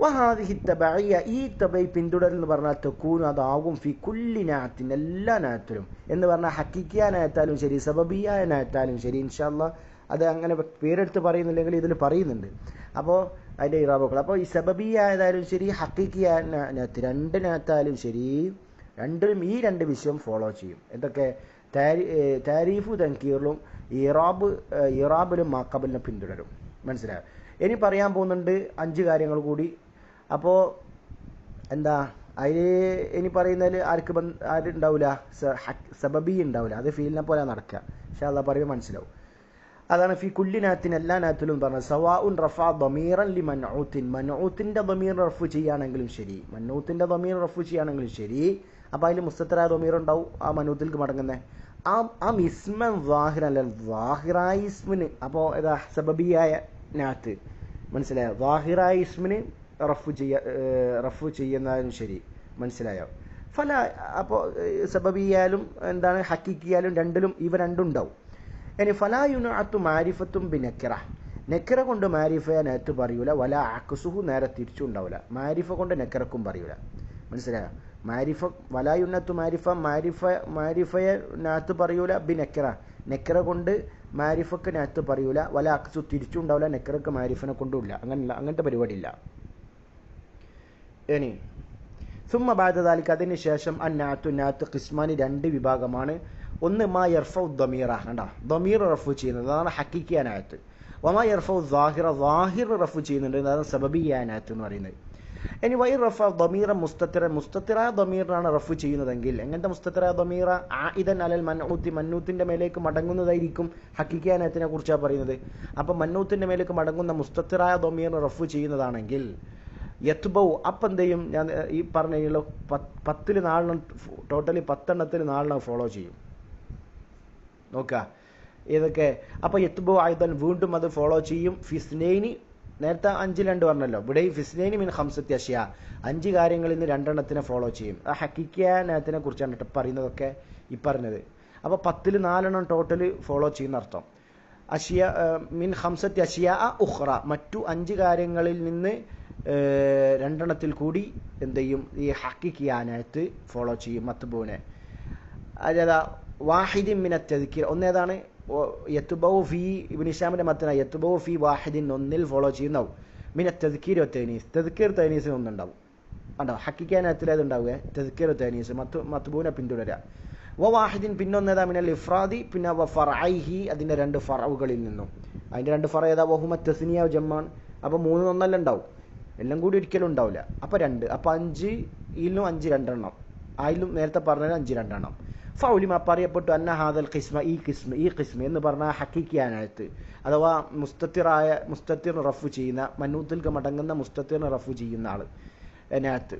വഹാദിഹി തബഇയ്യ, ഈ തബൈ പിന്തുടരൽ എന്ന് പറഞ്ഞാൽ തെക്കൂന് അതാകും ഫി കുല്ലി നാഅത്തിൻ, എല്ലാ നാഅത്തിലും എന്ന് പറഞ്ഞാൽ ഹക്കിക്കിയ നാഅത്താലും ശരി സബബിയ നാഅത്താലും ശരി. ഇൻഷാ അല്ലാഹ് അത് അങ്ങനെ പേരെടുത്ത് പറയുന്നില്ലെങ്കിൽ ഇതിൽ പറയുന്നുണ്ട്. അപ്പോൾ അതിൻ്റെ ഇറാബുകൾ, അപ്പോൾ ഈ സബബിയ ആയതായാലും ശരി ഹക്കിക്കിയ നാഅത്ത് രണ്ട് നാഅത്താലും ശരി, രണ്ടിലും ഈ രണ്ട് വിഷയം ഫോളോ ചെയ്യും. എന്തൊക്കെ? താരീഫു തൻകീറിലും ഇറാബിലും മാക്കബലിനെ പിന്തുടരും. മനസ്സിലായോ? ഇനി പറയാൻ പോകുന്നുണ്ട് 5 കാര്യങ്ങൾ കൂടി. അപ്പോൾ എന്താ അതിൽ ഇനി പറയുന്നതിൽ ആരുണ്ടാവില്ല, സബബി ഉണ്ടാവില്ല, അത് ഫീലിനെ പോലെ നടക്കുക. പക്ഷേ അള്ളാഹ് പറയുമ്പോൾ മനസ്സിലാവും. അതാണ് ഫി കുല്ലി നാഅത്തിൻ, എല്ലാ നാഅത്തിലും പറഞ്ഞത്. സവാഉൻ റഫഅ ദമീറൻ ലി മൻഊത്തിൻ, മൻഊത്തിന്റെ ദമീർ റഫു ചെയ്യുകയാണെങ്കിലും ശരി, മൻഊത്തിന്റെ ദമീർ റഫു ചെയ്യുകയാണെങ്കിലും ശരി, അപ്പോൾ അതിൽ മുസ്തത്തറായ ദമീർ ഉണ്ടാവും ആ മൻഊത്തിലേക്ക് മടങ്ങുന്നത്. ആ ഇസ്മൻ വാഹിറൻ അല്ല, വാഹിറായ ഇസ്മിന്, അപ്പോൾ ഏതാ സബബിയായ നാഅത്ത്. മനസ്സിലായോ? വാഹിറായ ഇസ്മിന് റഫു ചെയ്യുന്നതും ശരി. മനസ്സിലായോ? ഫല, അപ്പോൾ സബബിയായാലും എന്താണ് ഹക്കിക്കിയാലും രണ്ടിലും ഇവ രണ്ടും ഉണ്ടാവും. ഇനി ഫലാ യുനഅത്തു മാരിഫത്തും ബിനക്കിറ, നെക്കിറ കൊണ്ട് മാരിഫയെ നേരത്ത് പറയൂല. വല അക്സുഹു, നേരെ തിരിച്ചും ഉണ്ടാവില്ല. മാരിഫ കൊണ്ട് നെക്കിറക്കും പറയൂല. മനസ്സിലായോ? മാരിഫ വലാ യുനഅത്തു മാരിഫയെ നാത്ത് പറയൂല. ബിനക്കിറ, നെക്കിറ കൊണ്ട് മാരിഫക്ക് നാത്ത് പറയൂല. വല അക്സു, തിരിച്ചും ഉണ്ടാവില്ല. നെക്കിറക്ക് മാരിഫനെ കൊണ്ടുമില്ല. അങ്ങനത്തെ പരിപാടിയില്ല. ഇനി സുമ്മ ബഅദ ദാലിക, അതിന് ശേഷം നാത്ത് ഖിസ്മാനി, 2 വിഭാഗമാണ്. ഒന്ന് മാ യർഫഉ ദമീറ, കണ്ട ദമീർ റഫു ചെയ്യുന്നത്, അതാണ് ഹക്കിക്കിയ നാഅത്ത്. വമാ യർഫഉ ളാഹിർ റഫു ചെയ്യുന്നുണ്ട്, അതാണ് സബബിയ നാഅത്ത് എന്ന് പറയുന്നത്. ഇനി വൈ റഫ ദമീറ മുസ്തത്തിറായ ദമീറാണ് റഫു ചെയ്യുന്നതെങ്കിൽ, എങ്ങനത്തെ മുസ്തത്തിറായ ദമീറ? ആഇദൻ അലൽ മൻഊത്തി, മന്നൂത്തിന്റെ മേലേക്ക് മടങ്ങുന്നതായിരിക്കും. ഹക്കിക്കിയ നാഅത്തിനെ കുറിച്ചാണ് പറയുന്നത്. അപ്പം മന്നൂത്തിന്റെ മേലേക്ക് മടങ്ങുന്ന മുസ്തത്തിറായ ദമീർ റഫു ചെയ്യുന്നതാണെങ്കിൽ യത്ബൗ, അപ്പം എന്ത് ചെയ്യും? ഞാൻ ഈ പറഞ്ഞ 10 4 ടോട്ടലി 10 എണ്ണത്തിൽ 4 ഫോളോ ചെയ്യും. നോക്കുക ഇതൊക്കെ. അപ്പോൾ യത്ബു ആയുധൻ, വീണ്ടും അത് ഫോളോ ചെയ്യും. ഫിസ്നൈനി, നേരത്തെ 5 2 പറഞ്ഞല്ലോ, ഇവിടെയും ഫിസ്നൈനി മിൻ ഖംസത്തി അഷ്യാ, 5 കാര്യങ്ങളിൽ നിന്ന് 2 എണ്ണത്തിനെ ഫോളോ ചെയ്യും. ആ ഹക്കിക്കിയ നാഅത്തിനെ കുറിച്ചാണ് കേട്ടോ പറയുന്നതൊക്കെ ഈ പറഞ്ഞത്. അപ്പോൾ 10 4 എണ്ണം ടോട്ടൽ ഫോളോ ചെയ്യുന്ന അർത്ഥം. അഷ്യ മിൻ ഖംസത്തി അഷ്യാ ഉഖ്റ, മറ്റു 5 കാര്യങ്ങളിൽ നിന്ന് 2 എണ്ണത്തിൽ കൂടി എന്ത് ചെയ്യും? ഈ ഹക്കിക്കിയ നാഅത്ത് ഫോളോ ചെയ്യും മത്ബൂനെ. അതാ വാഹിദിൻ മിന തദ്കിർ, ഒന്നേതാണ്? യത്ബൗ ഫി, ഇബ്നു ഹിശാമിന്റെ മത്തന യത്ബൗ ഫി വാഹിദിൻ, ഒന്നിൽ ഫോളോ ചെയ്യുന്നവും. മിന തദ്കിർ വ തഅനീസ്, തദ്കിർ തഅനീസിന് ഒന്നുണ്ടാവും. കണ്ടോ? ഹക്കിക്കിയ നാഅത്തിൽ ഏതുണ്ടാവുക? തദ്കിർ തഅനീസ്, മത്ബൂനെ പിന്തുടരുക. വ വാഹിദിൻ, പിന്നൊന്നേതാ? മിനൽ ഇഫ്രാദി, പിന്നെ വ ഫർഐഹി, അതിന്റെ 2 ഫറഉകളിൽ നിന്നും. അതിന്റെ 2 ഫറ ഏതാ? വഹുമ തസ്നിയ വ ജമ്മാൻ, അപ്പോൾ 3 ഒന്നല്ല ഉണ്ടാവും, എല്ലാം കൂടി ഒരിക്കലും ഉണ്ടാവില്ല. അപ്പോൾ 2, അപ്പോൾ 5 ഇതിലും 5 2 എണ്ണം, അതിലും നേരത്തെ പറഞ്ഞത് 5 2 എണ്ണം. ഫൗലിമ, പറയപ്പെട്ടു അന്ന ഹാദൽ ഖിസ്മ, ഈ ഖിസ്മ എന്ന് പറഞ്ഞാൽ ഹക്കിക്കിയ നാഅത്ത്, അഥവാ മുസ്തത്തിർ റഫു ചെയ്യുന്ന, മന്നൂത്തിൽക്ക് മടങ്ങുന്ന മുസ്തത്തിറിന് റഫു ചെയ്യുന്ന ആൾ നാഅത്ത്.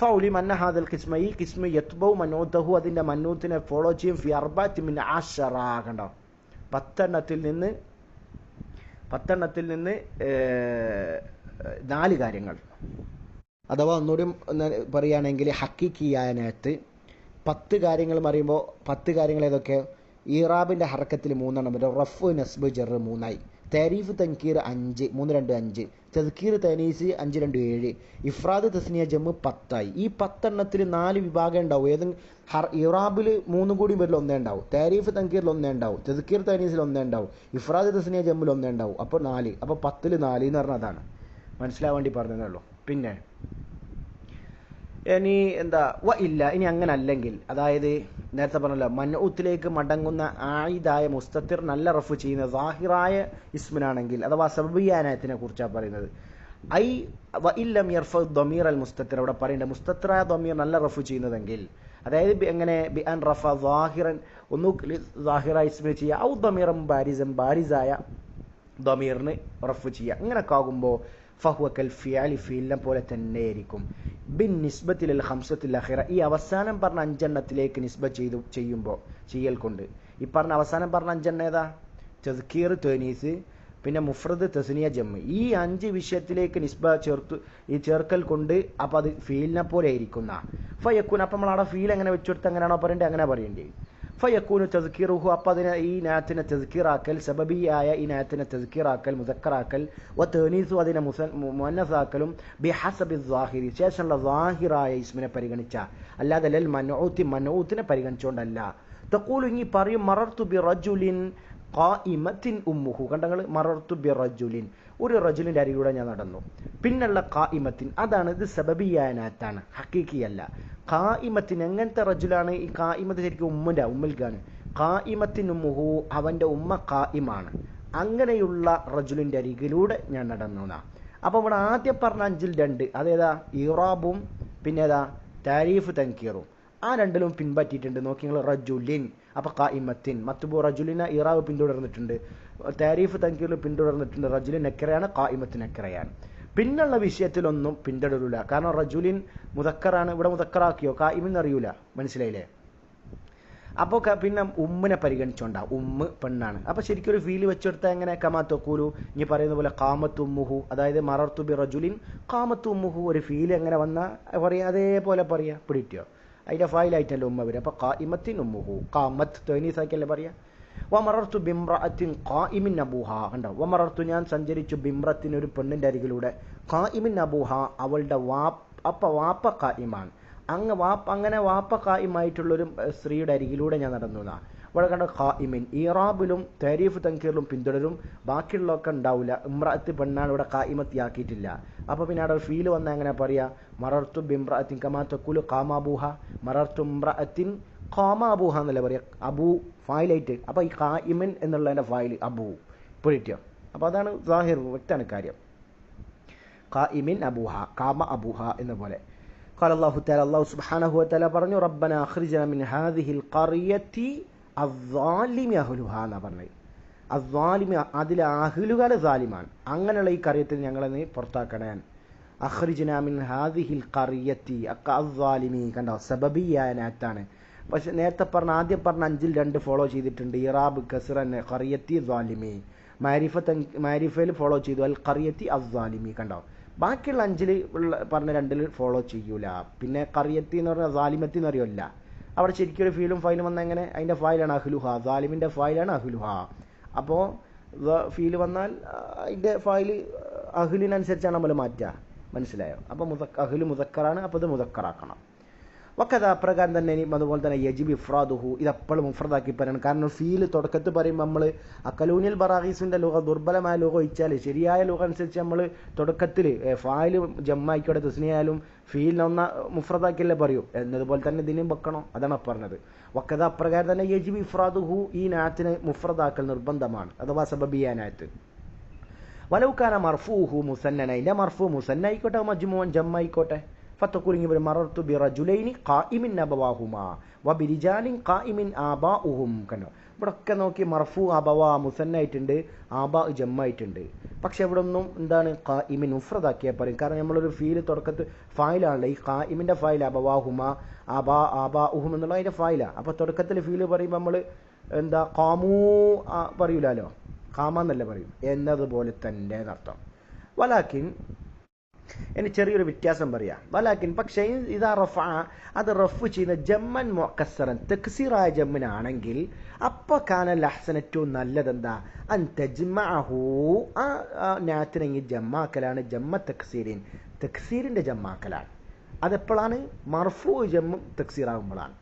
ഫൗലിമ അന്ന ഹാദൽ ഖിസ്മ, ഈ ഖിസ്മ യത്ബൗ മന്നൂതഹു, അതിന്റെ മന്നൂത്തിനെ ഫോളോ ചെയ്യും. ഫി 4 മിൻ 10, കണ്ടോ? 10 എണ്ണത്തിൽ നിന്ന് 4 കാര്യങ്ങൾ. അഥവാ ഒന്നുകൂടി പറയുകയാണെങ്കിൽ ഹക്കിക്കിയ നാഅത്ത് 10 കാര്യങ്ങൾ പറയുമ്പോൾ 10 കാര്യങ്ങൾ ഏതൊക്കെ? ഇറാബിന്റെ ഹർക്കത്തിൽ 3 എണ്ണം വരും. റഫ് നസ്ബ് ജർ 3 ആയി. താരീഫ് തൻകീർ 5, 3 2 5. തദ്കീർ തനീസ് 5 2 7. ഇഫ്രാദ് തസ്നിയ ജമ്മ് 10 ആയി. ഈ 10 എണ്ണത്തിൽ 4 വിഭാഗം ഉണ്ടാവും. ഇറാബിൽ 3 കൂടി വരില്ല, 1 ഉണ്ടാവും. താരീഫ് തൻകീറിൽ 1 ഉണ്ടാവും. തദ്കീർ തനീസിൽ 1 ഉണ്ടാവും. ഇഫ്രാദ് തസ്നിയ ജമ്മിൽ 1 ഉണ്ടാവും. അപ്പോൾ 4. അപ്പോൾ 10 4 എന്ന് പറഞ്ഞാൽ അതാണ്. മനസ്സിലാവാൻ വേണ്ടി പറഞ്ഞതേ ഉള്ളൂ. പിന്നെ ഇനി എന്താ? വ ഇല്ല, ഇനി അങ്ങനെ അല്ലെങ്കിൽ, അതായത് നേരത്തെ പറഞ്ഞല്ലോ മൻഊത്തിലേക്ക് മടങ്ങുന്ന ആയിദായ മുസ്തത്തിർ നല്ല റഫ് ചെയ്യുന്ന സാഹിറായ ഇസ്മിനാണെങ്കിൽ, അഥവാ സബബിയ നാഅത്തിനെ കുറിച്ചാണ് പറയുന്നത്. ഐ വ ഇല്ലം യർഫഉ ദമീർ അൽ മുസ്തത്തിർ, അവിടെ പറയേണ്ട മുസ്തത്തിറായ ദമീർ നല്ല റഫ് ചെയ്യുന്നതെങ്കിൽ, അതായത് എങ്ങനെ? ബി അൻ റഫ സാഹിറൻ, ഒന്നു സാഹിറായ ഇസ്മിന് ചെയ്യുക. ഔ ദമീറൻ ബാരിസൻ, ബാരിസായ ദമീറിന് റഫ് ചെയ്യുക. അങ്ങനെയൊക്കെ ആകുമ്പോൾ ഫഹുവ കൽ ഫിഅലി, ഫീലിനെ പോലെ തന്നെയായിരിക്കും. ബിൻ നിസ്ബത്തിൽ അൽ ഖംസത്തിൽ അഖിറ, ഈ അവസാനം പറഞ്ഞ 5 എണ്ണത്തിലേക്ക് നിസ്ബ ചെയ്യൽ കൊണ്ട്. ഈ പറഞ്ഞ അവസാനം പറഞ്ഞ 5 എണ്ണം ഏതാ? തദ്കീർ തനീസ്, പിന്നെ മുഫ്രദ് തസ്നിയ ജമ്മ്. ഈ 5 വിഷയത്തിലേക്ക് നിസ്ബ ചേർക്കൽ കൊണ്ട് അപ്പോൾ അത് ഫീലിനെ പോലെ ആയിരിക്കുന്ന ഫയക്കുൻ. അപ്പം നമ്മൾ അവിടെ ഫീൽ എങ്ങനെ വെച്ചെടുത്ത് അങ്ങനെയാണോ പറയേണ്ടത്? അങ്ങനെ പറയേണ്ടത്. ഫയക്കൂനു തസ്കീറുഹു, അപ്പം അതിനെ ഈ നാത്തിനെ തസ്കീറാക്കൽ, സബബിയായ ഈ നാത്തിനെ തസ്കീറാക്കൽ, മുദക്കറാക്കൽ, വ തേനീസു അതിനെ മുഅന്നസാക്കലും ബിഹസബി ദ്വാഹിരി, ശേഷമുള്ള ദ്വാഹിറായ ഇസ്മിനെ പരിഗണിച്ച, അല്ലാതെ ലൽ മനൂത്തിനെ പരിഗണിച്ചുകൊണ്ടല്ല. തഖൂലു ഇനി പറയും മറർത്തു ബി റജുലിൻ ഖായിമത്തിൻ ഉമ്മുഹു, കണ്ടങ്ങൾ മറർത്തു ബി റജുലിൻ, ഒരു റജുലിൻ്റെ അരികിലൂടെ ഞാൻ നടന്നു. പിന്നുള്ള ഖായിമത്തിൻ, അതാണ് ഇത് സബബിയായ നാത്താണ്, ഹക്കീക്കിയല്ല. ഖായിമത്തിൻ എങ്ങനത്തെ റജുലാണ്? ഈ ഖായിമത്ത് ശരിക്കും ഉമ്മിൽക്കാണ്. ഖായിമത്തിൻ ഉമ്മുഹു, അവൻ്റെ ഉമ്മ ഖായിമാണ്. അങ്ങനെയുള്ള റജുലിൻ്റെ അരികിലൂടെ ഞാൻ നടന്നു. അപ്പോൾ ഇവിടെ ആദ്യം പറഞ്ഞ 5-ൽ 2, അതേതാ? ഇറാബും പിന്നെ ഏതാ? താരീഫ് തൻകീറും. ആ രണ്ടിലും പിൻപറ്റിയിട്ടുണ്ട്. നോക്കി നിങ്ങൾ, റജുലിൻ, അപ്പോൾ ഖായിമത്തിൻ, മത്ബൂ റജുലിനെ ഇറാബ് പിന്തുടർന്നിട്ടുണ്ട്, താരീഫ് തൻകീറിൽ പിന്തുടർന്നിട്ടുണ്ട്. റജുലിൻ നക്കറയാണ്, ഖായിമത്തിൻ നക്കറയാണ്. പിന്നുള്ള വിഷയത്തിലൊന്നും പിന്തുടരില്ല. കാരണം റജുലിൻ മുദക്കറാണ്, ഇവിടെ മുദക്കറാക്കിയോ ഖായിമിൻ അറിയൂല. മനസ്സിലായില്ലേ? അപ്പോൾ പിന്നെ ഉമ്മിനെ പരിഗണിച്ചോണ്ടാ, ഉമ്മ് പെണ്ണാണ്. അപ്പോൾ ശരിക്കും ഒരു ഫീല് വെച്ചെടുത്താൽ എങ്ങനെ? കമാ തഖൂലു, ഇനി പറയുന്ന പോലെ ഖാമത്ത് ഉമ്മുഹു, അതായത് മറർത്തു ബി റജുലിൻ ഖാമത്ത് ഉമ്മുഹു, ഒരു ഫീല് എങ്ങനെ വന്നാൽ പറയാ, അതേപോലെ പറയാ. പിടിക്കോ? അതിൻ്റെ ഫായിലായിട്ടല്ലേ ഉമ്മ വരും. അപ്പോൾ ഖായിമത്തിൻ ഉമ്മുഹു, ഖാമത്ത് തേനീസാക്കിയല്ലേ പറയാ. വമറർത്തു ബിംറഅത്തിൻ ഖായിമിൻ അബൂഹ, കണ്ടോ? വമറർത്തു ഞാൻ സഞ്ചരിച്ചു, ബിംറത്തിന് ഒരു പെണ്ണിൻ്റെ അരികിലൂടെ, ഖായിമിൻ അബൂഹ അവളുടെ വാപ്പ ഖായിമാണ്. അങ്ങനെ വാപ്പ ഖായിമായിട്ടുള്ളൊരു സ്ത്രീയുടെ അരികിലൂടെ ഞാൻ നടന്നു. ഇവിടെ കണ്ട ഖായിമിൻ ഇറാബിലും താരീഫ് തൻകീറിലും പിന്തുടരും, ബാക്കിയുള്ളതൊക്കെ ഉണ്ടാവില്ല. ഇമ്രഅത്ത് പെണ്ണാണ്, ഇവിടെ ഖായിമത്തിയാക്കിയിട്ടില്ല. അപ്പോൾ പിന്നെ അവിടെ ഫീല് വന്നാൽ എങ്ങനെ പറയാ? മറർത്തു ബിംറഅത്തിൻ കമാ തഖൂലു ഖാമ അബൂഹ, മറർത്തു ഇംറഅത്തിൻ ഖാമ അബൂഹ എന്നല്ല പറയാ, അബൂ ഫായിലായിട്ട്. അപ്പോൾ ഈ ഖായിമിൻ എന്നുള്ളതിൻ്റെ ഫായിൽ അബൂ പൊളിറ്റോ. അപ്പോൾ അതാണ് സാഹിർ, വ്യക്തമാണ് കാര്യം. ഖായിമിൻ അബൂഹ, ഖാമ അബൂഹ എന്ന പോലെ. ഖാല അല്ലാഹു തആല, അല്ലാഹു സുബ്ഹാനഹു വ തആല പറഞ്ഞു, റബ്ബനാ അഖ്രിജ്നാ മിൻ ഹാദിഹിൽ ഖറിയത്തി അസ്സാലിമി അഹ്ലുഹാ എന്നാ പറഞ്ഞത്. അസ്സാലിമി, അതിലെ അഹ്ലുകൾ സാലിമാണ്. അങ്ങനെയുള്ള ഈ ഖറിയത്തിൽ ഞങ്ങളെ നീ പുറത്താക്കണേ. അഖ്രിജ്നാ മിൻ ഹാദിഹിൽ ഖറിയത്തി അസ്സാലിമി, കണ്ടോ? സബബിയായ നാത്താണ്. പക്ഷെ നേരത്തെ ആദ്യം പറഞ്ഞ 5-ൽ 2 ഫോളോ ചെയ്തിട്ടുണ്ട്. ഇറാബ് കസ്റൻ ഖറിയത്തി സാലിമി, മാരിഫയിൽ ഫോളോ ചെയ്തു അൽ ഖറിയത്തി അസ്സാലിമി, കണ്ടോ? ബാക്കിയുള്ള 5-ൽ പറഞ്ഞ 2-ൽ ഫോളോ ചെയ്യൂല. പിന്നെ ഖറിയത്തി എന്ന് പറഞ്ഞാൽ സാലിമത്തി എന്ന് അറിയില്ല. അവിടെ ശരിക്കും ഒരു ഫീലും ഫൈലും വന്നാൽ എങ്ങനെ? അതിൻ്റെ ഫായിലാണ് അഹ്ലുഹ, സാലിമിൻ്റെ ഫായിലാണ് അഹ്ലുഹ. അപ്പോൾ ഫീല് വന്നാൽ അതിൻ്റെ ഫായിൽ അഹ്ലിനനുസരിച്ചാണ് നമ്മൾ മാറ്റുക. മനസ്സിലായോ? അപ്പോൾ അഹ്ലു മുദക്കറാണ്, അപ്പോൾ ഇത് മുദക്കറാക്കണം. വക്കത അപ്രകാരം തന്നെ അതുപോലെ തന്നെ യജിബ് ഇഫ്രാദുഹു, ഇതെപ്പോഴും മുഫ്രദാക്കി പറയണം. കാരണം ഫീല് തുടക്കത്ത് പറയുമ്പോൾ നമ്മൾ അക്കലൂനിൽ ബറാഖീസിൻ്റെ ലുഗ, ദുർബലമായ ലുഗ ഒഴിച്ചാൽ ശരിയായ ലുഗ അനുസരിച്ച് നമ്മൾ തുടക്കത്തിൽ ഫായിൽ ജമ്മായിക്കോട്ടെ തസ്നിയായാലും ഫീലിനൊന്ന മുഫ്രദാക്കിയല്ലേ പറയൂ. എന്നതുപോലെ തന്നെ ഇതിനും വെക്കണം. അതാണ് പറഞ്ഞത്. വക്കത അപ്രകാരം തന്നെ യജിബ് ഇഫ്രാദുഹു, ഈ നാത്തിന് മുഫ്രദാക്കൽ നിർബന്ധമാണ്, അഥവാ സബബിയ നാത്ത്. വലൗകാന മർഫൂഹു മുസന്നന, ഇതിൻ്റെ മർഫൂ മുസന്ന ആയിക്കോട്ടെ, മജ്മൂഅൻ ജമ്മായിക്കോട്ടെ. ഫത്തഖൂലിങ്ങി മറർത്തു ബിറജുലൈനി ഖായിമിൻ അബവാഹുമാ വബിരിജാലിൻ ഖായിമിൻ ആബാഉഹും, കണ്ടോ? ഇവിടെയൊക്കെ നോക്കി മർഫൂ അബവാ മുസന്നായിട്ടുണ്ട്, ആബാ ജമ്മായിട്ടുണ്ട്. പക്ഷെ ഇവിടെ ഒന്നും എന്താണ്? ഖായിമിൻ മുഫ്രദാക്കിയാൽ പറയും. കാരണം നമ്മളൊരു ഫീല് തുടക്കത്ത് ഫായിലാണല്ലോ. ഈ ഖായിമിൻ്റെ ഫായിൽ അബവാഹുമാ ആബാഉഹും എന്നുള്ള അതിൻ്റെ ഫായിലാണ്. അപ്പോൾ തുടക്കത്തിൽ ഫീല് പറയുമ്പോൾ നമ്മൾ എന്താ ഖാമൂ പറയൂലോ, ഖാമെന്നല്ല പറയും. എന്നതുപോലെ തന്നെ എന്നർത്ഥം. വലാക്കിൻ, ഇനി ചെറിയൊരു വ്യത്യാസം പറയാം. വലാക്കിൻ, പക്ഷേ ഇതാ റഫ, അത് റഫ് ചെയ്യുന്ന ജമ്മൻ മുഅക്കസ്സറൻ തക്സീറായ ജമ്മിനാണെങ്കിൽ അപ്പോൾ കാനൽ അഹ്സൻ, ഏറ്റവും നല്ലതെന്താ? അൻ തജ്മഅഹു, ആ നാത്തിനെങ്കിൽ ജമ്മാക്കലാണ്. ജമ്മ തക്സീരിൻ, തക്സീറിൻ്റെ ജമ്മാക്കലാണ്. അതെപ്പോഴാണ്? മർഫൂ ജമ്മും തക്സീറാകുമ്പോഴാണ്.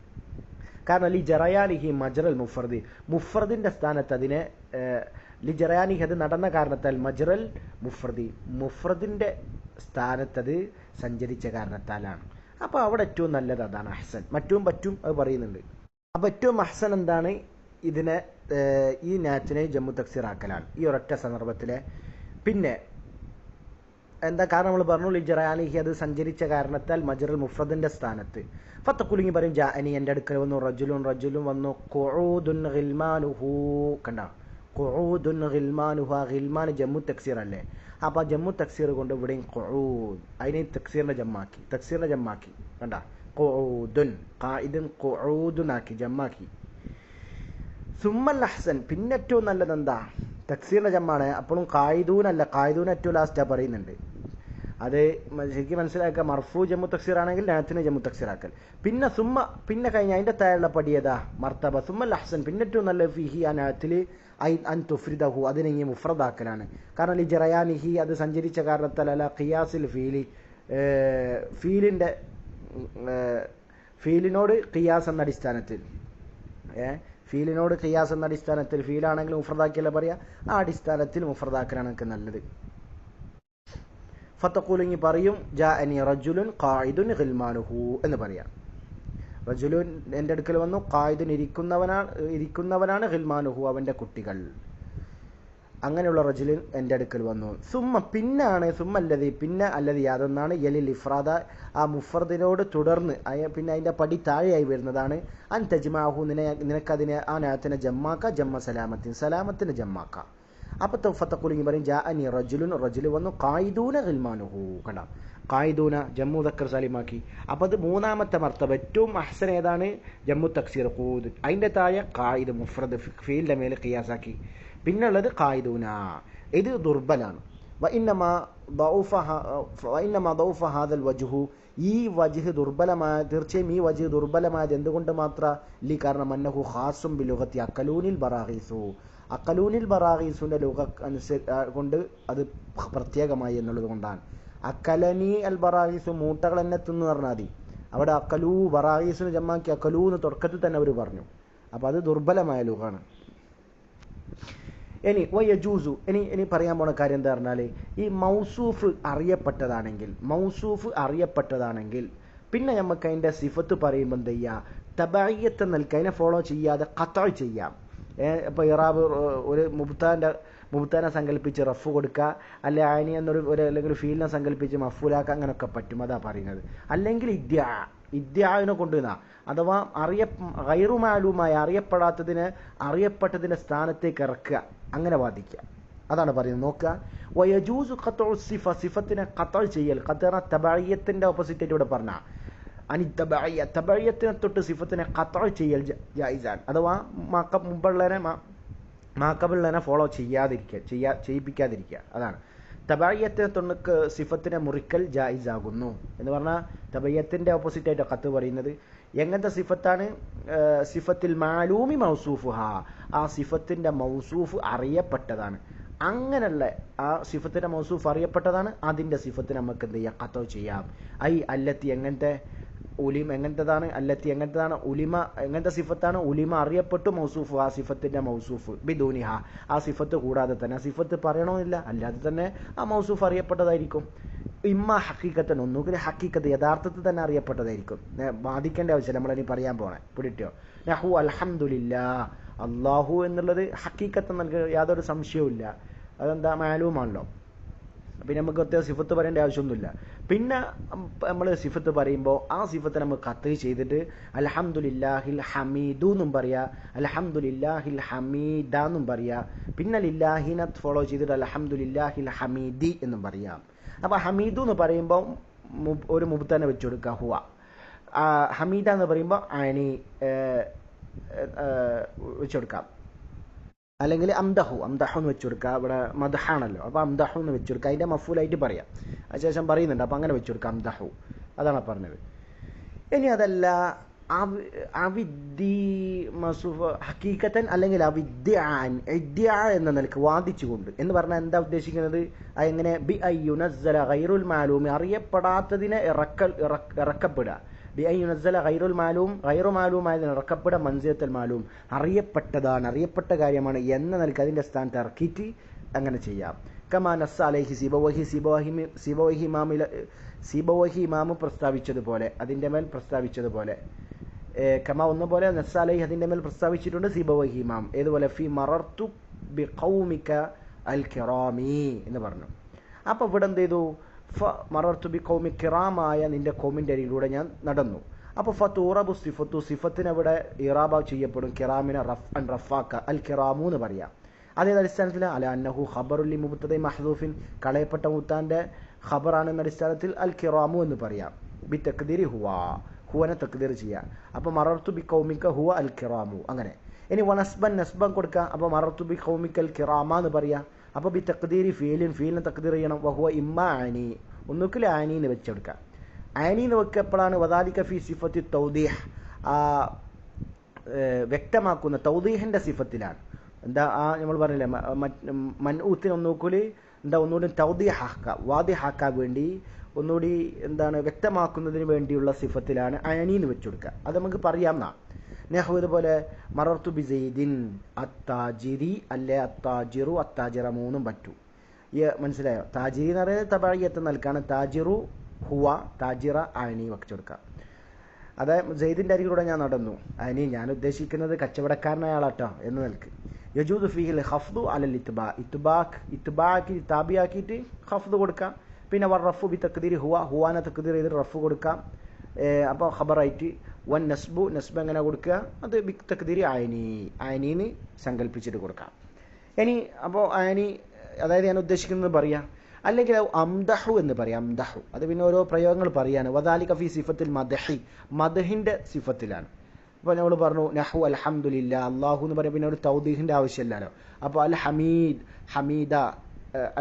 കാരണം ലി ജറയാനിഹി മജ്റൽ മുഫ്രദി, മുഫ്രദിൻ്റെ സ്ഥാനത്ത് അതിനെ ലി ജറയാനിഹി, അത് നടന്ന കാരണത്താൽ, മജ്റൽ മുഫ്രദി, മുഫ്രദിൻ്റെ സ്ഥാനത്തത് സഞ്ചരിച്ച കാരണത്താലാണ്. അപ്പോൾ അവിടെ ഏറ്റവും നല്ലത് അതാണ് അഹ്സൻ. മറ്റും പറ്റും, അത് പറയുന്നുണ്ട്. അപ്പോൾ ഏറ്റവും അഹ്സൻ എന്താണ്? ഇതിനെ ഈ നാത്തിനെ ജമ്മു തക്സീറാക്കലാണ് ഈ ഒരൊറ്റ സന്ദർഭത്തിലെ. പിന്നെ എന്താ കാരണം? നമ്മൾ പറഞ്ഞു ലിജറാനിഹി, അത് സഞ്ചരിച്ച കാരണത്താൽ മജ്റൽ മുഫ്രദിൻ്റെ സ്ഥാനത്ത്. ഫത്തഖൂലിങ്ങി പറയും, ജാഅനി, എൻ്റെ അടുക്കൽ വന്നു, റജുലുൻ വന്നു, ഖുഊദുൻ ഗിൽമാനുഹു, കണ്ട? ഖുഊദുൻ ഗിൽമാനുഹ, ഗിൽമാൻ ജമ്മു തക്സീർ അല്ലേ? അപ്പോൾ ജമ്മു തക്സീർ കൊണ്ട് ഇവിടെയും ഖുഊദ്, അതിനെ തക്സീറിനെ ജമ്മാക്കി, കണ്ട? ഖുഊദുൻ, ഖായിദുൻ ഖുഊദുൻ ആക്കി, ജമ്മാക്കി. സുമ്മൽ അഹ്സൻ, പിന്നെ ഏറ്റവും നല്ലത് എന്താ? തക്സീറിൻ്റെ ജമ്മാണ്. അപ്പോഴും ഖായിദൂൻ അല്ല, ഖായിദൂൻ ഏറ്റവും ലാസ്റ്റാ പറയുന്നുണ്ട്. അത് ശരിക്കും മനസ്സിലാക്കുക. മർഫു ജമ്മു തക്സീർ ആണെങ്കിൽ നാത്തിന് ജമ്മു തക്സീറാക്കൽ. പിന്നെ കഴിഞ്ഞ അതിന്റെ താഴെയുള്ള പടിയതാ മർത്തബ സുമ്മൽ അഹ്സൻ, പിന്നെ ഏറ്റവും നല്ല ഫിഹി ആ നാത്തിൽ അൻ തുഫ്രിദഹു, അതിനെ മുഫ്രദാക്കലാണ്. കാരണം ഈ ജറയാനിഹി അത് സഞ്ചരിച്ച കാരണത്താൽ അല്ല ഖിയാസിൽ ഫീലിനോട് ഖിയാസ് എന്ന അടിസ്ഥാനത്തിൽ ഫീലാണെങ്കിൽ മുഫ്രദാക്കിയല്ല പറയാ, ആ അടിസ്ഥാനത്തിൽ മുഫ്രദാക്കലാണ് എനിക്ക് നല്ലത്. ഫതഖൂലു പറയും ജാഅനി റജുലുൻ ഖായിദുൻ ഖിൽമാനുഹു എന്ന് പറയാം. റജുലുൻ എൻ്റെ അടുക്കൽ വന്നു, ഖായിദുൻ ഇരിക്കുന്നവനാണ്, ഖിൽമാനുഹു അവൻ്റെ കുട്ടികൾ. അങ്ങനെയുള്ള റജുലിൻ എൻ്റെ അടുക്കൽ വന്നു. പിന്നെ അല്ലതി യാതൊന്നാണ് യലിൽ ഇഫ്രാദ ആ മുഫ്രദിനോട് തുടർന്ന് പിന്നെ അതിൻ്റെ പടി താഴെയായി വരുന്നതാണ് അൻ തജ്മാഹു നിനക്കതിനെ ആ നാത്തിനെ ജമ്മാക്ക ജമ്മ സലാമത്തിന് ജമ്മാക്ക. അപ്പോൾ ഫതഖൂലു പറയും ജാഅനി റജുല് വന്നു ഖായിദൂന ഖിൽമാനുഹു. കണ്ട, ഖായിദൂന ജമ്മു ദക്കർ സാലിമാക്കി. അപ്പോൾ അത് മൂന്നാമത്തെ മർത്തബ. ഏറ്റവും അഹ്സൻ ഏതാണ്? ജമ്മു തക്സീർ ഖൂദ്. അതിൻ്റെ താഴെ ഖായിദ് മുഫ്രദ് ഫീലിൻ്റെ മേലെ ഖിയാസാക്കി. പിന്നുള്ളത് ഖായിദൂന. ഇത് ദുർബലാണ്. വഇന്നമാ ദൗഫ ഹാദൽ വജ്ഹു, ഈ വജ്ഹ് ദുർബലമായ, തീർച്ചയായും ഈ വജ്ഹ് ദുർബലമായത് എന്തുകൊണ്ട് മാത്രം? കാരണം അന്നഹു ഖാസും ബിലുഗത്തി അക്കലൂനിൽ ബറാഗീസു, അക്കലൂനിൽ ബറാഗീസുവിൻ്റെ ലുഗ കൊണ്ട് അത് പ്രത്യേകമായി എന്നുള്ളത് കൊണ്ടാണ്. അക്കലനി അൽ ബറാഗീസു, മൂട്ടകൾ എന്നെ തിന്നു പറഞ്ഞാൽ മതി. അവിടെ അക്കലൂ ബറാഗീസിന് ജമ്മാക്കി അക്കലൂ എന്ന് തുടക്കത്തിൽ തന്നെ അവർ പറഞ്ഞു. അപ്പോൾ അത് ദുർബലമായ ലുഗാണ്. ഇനി പറയാൻ പോണ കാര്യം എന്താ പറഞ്ഞാൽ, ഈ മൗസൂഫ് അറിയപ്പെട്ടതാണെങ്കിൽ പിന്നെ നമുക്ക് അതിൻ്റെ സിഫത്ത് പറയുമ്പോൾ എന്ത് ചെയ്യുക? തബഅയ്യത്ത് നൽകി അതിനെ ഫോളോ ചെയ്യാതെ ഖത്അ ചെയ്യാം. ഇപ്പോൾ ഇറാബ് ഒരു മുബ്താനെ സങ്കല്പിച്ച് റഫ് കൊടുക്കുക, അല്ലെ ആനി എന്നൊരു അല്ലെങ്കിൽ ഫീലിനെ സങ്കല്പിച്ച് മഫൂലാക്കുക, അങ്ങനെയൊക്കെ പറ്റും. അതാ പറയുന്നത്. അല്ലെങ്കിൽ ഇദ്യാവിനെ കൊണ്ടുവന്ന അഥവാ ഗൈറു മാലൂമായ അറിയപ്പെട്ടതിൻ്റെ സ്ഥാനത്തേക്ക് ഇറക്കുക, അങ്ങനെ വാദിക്കുക. അതാണ് പറയുന്നത്. നോക്കുക, വയജൂസു ഖത്ഉ സിഫ, സിഫത്തിനെ ഖത്അ ചെയ്യൽ. ഖത്അ തബഅയ്യത്തിന്റെ ഓപ്പോസിറ്റ് ആയിട്ട് ഇവിടെ പറഞ്ഞ തബഅയ്യത്തിനെ തൊട്ട് സിഫത്തിനെ ഖത്അ ചെയ്യൽ ജായിസാൻ. അഥവാ മാക്കബിളിനെ ഫോളോ ചെയ്യിപ്പിക്കാതിരിക്കുക. അതാണ് തബഅയ്യത്തിനെ തൊട്ട് സിഫത്തിനെ മുറിക്കൽ ജായിസാകുന്നു എന്ന് പറഞ്ഞാൽ തബഅയ്യത്തിന്റെ ഓപ്പോസിറ്റ് ആയിട്ട് ഖത്ത് പറയുന്നത്. എങ്ങനത്തെ സിഫത്താണ്? സിഫത്തിൽ മാലൂമി മൗസൂഫുഹ, ആ സിഫത്തിന്റെ മൗസൂഫ് അറിയപ്പെട്ടതാണ്. അങ്ങനെയുള്ള ആ സിഫത്തിന്റെ മൗസൂഫ് അറിയപ്പെട്ടതാണ്, അതിന്റെ സിഫത്തിന് നമുക്ക് എന്ത് ചെയ്യാം? ഖത്അ ചെയ്യാം. അല്ലത്തി എങ്ങനത്തതാണ്? ഉലിമ എങ്ങനത്തെ സിഫത്താണ്? ഉലിമ അറിയപ്പെട്ടു മൗസൂഫ്, ആ സിഫത്തിന്റെ മൗസൂഫ് ബിദൂനിഹ, ആ സിഫത്ത് കൂടാതെ തന്നെ. ആ സിഫത്ത് പറയണമെന്നില്ല, അല്ലാതെ തന്നെ ആ മൗസൂഫ് അറിയപ്പെട്ടതായിരിക്കും. ഇമ്മ ഹക്കീക്കത്തൻ, ഒന്നുകിൽ ഹക്കീക്കത്ത് യഥാർത്ഥത്തിൽ തന്നെ അറിയപ്പെട്ടതായിരിക്കും. ബാധിക്കേണ്ട ആവശ്യമില്ല, നമ്മളിനി പറയാൻ പോണേ. പിടിട്ടോ, നഹു അൽഹംദുലില്ലാ, അള്ളാഹു എന്നുള്ളത് ഹക്കീക്കത്ത് നൽകുക, യാതൊരു സംശയവും. അതെന്താ? മാലൂമാണല്ലോ. പിന്നെ നമുക്ക് ഒത്തിരി സിഫത്ത് പറയേണ്ട ആവശ്യമൊന്നുമില്ല. പിന്നെ നമ്മൾ സിഫത്ത് പറയുമ്പോൾ ആ സിഫത്ത് നമുക്ക് ഖത്അ ചെയ്തിട്ട് അൽഹംദുലില്ലാഹിൽ ഹമീദു എന്നും പറയാ, അൽഹംദുലില്ലാഹിൽ ഹമീദ എന്നും പറയാ. പിന്നെ ലില്ലാഹിനെ ഫോളോ ചെയ്തിട്ട് അൽഹംദുലില്ലാഹിൽ ഹമീദി എന്നും പറയാം. അപ്പോൾ ഹമീദു എന്ന് പറയുമ്പോൾ ഒരു മുബ്തനെ വെച്ച് കൊടുക്കുക, ഹുവ. ഹമീദ എന്ന് പറയുമ്പോൾ വെച്ച് കൊടുക്കാം. അല്ലെങ്കിൽ അംദഹു എന്ന് വെച്ച് കൊടുക്കുക. ഇവിടെ മദ്ഹാണല്ലോ, അപ്പോൾ അംദഹു എന്ന് വെച്ച് കൊടുക്കുക. അതിൻ്റെ മഫൂലായിട്ട് പറയാം. അതിനുശേഷം പറയുന്നുണ്ട്, അപ്പോൾ അങ്ങനെ വെച്ച് കൊടുക്കുക അംദഹു. അതാണ് പറഞ്ഞത്. ഇനി അതല്ല ഹക്കീക്കത്തൻ അല്ലെങ്കിൽ ഇദ്ദിഅ എന്ന നിലക്ക് വാദിച്ചുകൊണ്ട് എന്ന് പറഞ്ഞാൽ എന്താ ഉദ്ദേശിക്കുന്നത്? എങ്ങനെ? ബി അയ്യുനസ്സല ഗൈറുൽ മാലൂമി, അറിയപ്പെടാത്തതിനെ ഇറക്കപ്പെടുക. ബി അയ്യുനസ്സല ഗൈറു മാലൂമായതിനെ ഇറക്കപ്പെടുക. മൻസിലത്തുൽ മാലൂം, അറിയപ്പെട്ട കാര്യമാണ് എന്ന നിലക്ക് അതിൻ്റെ സ്ഥാനത്ത് ഇറക്കിയിട്ട് അങ്ങനെ ചെയ്യാം. കമാ നസ്സ അലൈഹി സിബവൈഹി ഇമാമ് പ്രസ്താവിച്ചതുപോലെ, അതിൻ്റെ മേൽ പ്രസ്താവിച്ചതുപോലെ. കമാ ഒന്നുപോലെ നസ്സ അലൈഹി അതിൻ്റെ മേൽ പ്രസ്താവിച്ചിട്ടുണ്ട് സിബവൈഹി ഇമാം. ഏതുപോലെ? ഫി മറർത്തു ബി ഖൗമിക അൽ കിറാമി എന്ന് പറഞ്ഞു. അപ്പോൾ ഇവിടെ എന്ത് ചെയ്തു? മറർത്തു ബി ഖൗമി, കിറാമായ നിന്റെ ഖൗമിൻ്റെ അരികിലൂടെ ഞാൻ നടന്നു. അപ്പോൾ ഫതൂറബു സിഫത്തു, സിഫത്തിനവിടെ ഇറാബ ചെയ്യപ്പെടും. കിറാമിനെ റഫാക്ക, അൽ കിറാമു എന്ന് പറയാം. അതേ അടിസ്ഥാനത്തിൽ അല അന്നഹു ഖബറുൽ മുബ്തദ മഹ്ദൂഫിൻ, കളയപ്പെട്ട മുത്താൻ്റെ ഖബറാണെന്ന അടിസ്ഥാനത്തിൽ അൽ കിറാമു എന്ന് പറയാം. ബി തഖ്ദീരി ഹുവനെ തഖ്ദീർ ചെയ്യാം. അപ്പോൾ മറർത്തു ബി ഖൗമിക ഹുവ അൽ കിറാമു, അങ്ങനെ. ഇനി നസ്ബൻ കൊടുക്കുക. അപ്പോൾ മറർത്തു ബി ഖൗമിക അൽ കിറാമ എന്ന് പറയാം. അപ്പോൾ ബി തഖ്ദീരി ഫീലിനെ തഖ്ദീർ ചെയ്യണം. വഹുവ ഇമ്മ ആനി, ഒന്നുകിൽ ആനീന്ന് വെച്ചെടുക്കാം. ആനീന്ന് വെക്കപ്പോഴാണ് വദാലിക ഫി സിഫത്തി തൗദീഹ്, വ്യക്തമാക്കുന്ന തൗദീഹിന്റെ സിഫത്തിലാണ്. എന്താ നമ്മൾ പറഞ്ഞില്ലേ മൻഊത്തിന് ഒന്നുകൂടി എന്താ ഒന്നുകൂടി തൗദീഹാക്കുക, വാദിഹാക്കാൻ വേണ്ടി ഒന്നുകൂടി എന്താണ് വ്യക്തമാക്കുന്നതിന് വേണ്ടിയുള്ള സിഫത്തിലാണ് അയനീന്ന് വെച്ചുകൊടുക്കുക. അത് നമുക്ക് പറയാം. നെഹു ഇതുപോലെ മറർത്തു ബിസൈദിൻ അത്താജിരി അല്ലെ അത്താജിറു അത്താജിറ മൂന്നും പറ്റൂ. മനസ്സിലായോ? താജിരി എന്ന് പറയുന്നത് തബഅയ്യത്ത് നൽകാണ്. താജിറു ഹുവ, താജിറ അയനി വെച്ചുകൊടുക്കുക. അതായത് സെയ്ദിൻ്റെ അരികിലൂടെ ഞാൻ നടന്നു, അയനി ഞാൻ ഉദ്ദേശിക്കുന്നത് കച്ചവടക്കാരനായ ആളാട്ടോ എന്ന് നിൽക്ക്. യജൂദ് ഫീഹിൽ ഹഫ്ദു അലൽ ഇത്ബാ, ഇത്ബാക്കി താബിയാക്കിയിട്ട് ഹഫ്ദ് കൊടുക്കാം. പിന്നെ റഫു ബി തക്ദീരി ഹുവ, ഹുവാനെ തക്ദീർ ചെയ്ത് റഫ് കൊടുക്കാം. അപ്പോൾ ഖബറായിട്ട് വൻ നസ്ബു, നസ്ബ് എങ്ങനെ കൊടുക്കുക? അത് ബി തക്ദീരി അയനി, അയനീന്ന് സങ്കല്പിച്ചിട്ട് കൊടുക്കാം. ഇനി അപ്പോൾ അയനി അതായത് ഞാൻ ഉദ്ദേശിക്കുന്നത് പറയാം. അല്ലെങ്കിൽ അംദഹു എന്ന് പറയാം. അംദഹു അത് പിന്നെ ഓരോ പ്രയോഗങ്ങൾ പറയാണ്. വദാലിക ഫി സിഫത്തിൽ മദഹി, മദഹിന്റെ സിഫത്തിലാണ്. അപ്പോൾ നമ്മൾ പറഞ്ഞു നഹു അൽഹംദുലില്ലാ, അള്ളാഹു എന്ന് പറയാം. പിന്നെ ഒരു തൗദീഹിന്റെ ആവശ്യമില്ലല്ലോ. അപ്പോൾ അൽ ഹമീദ്, ഹമീദ,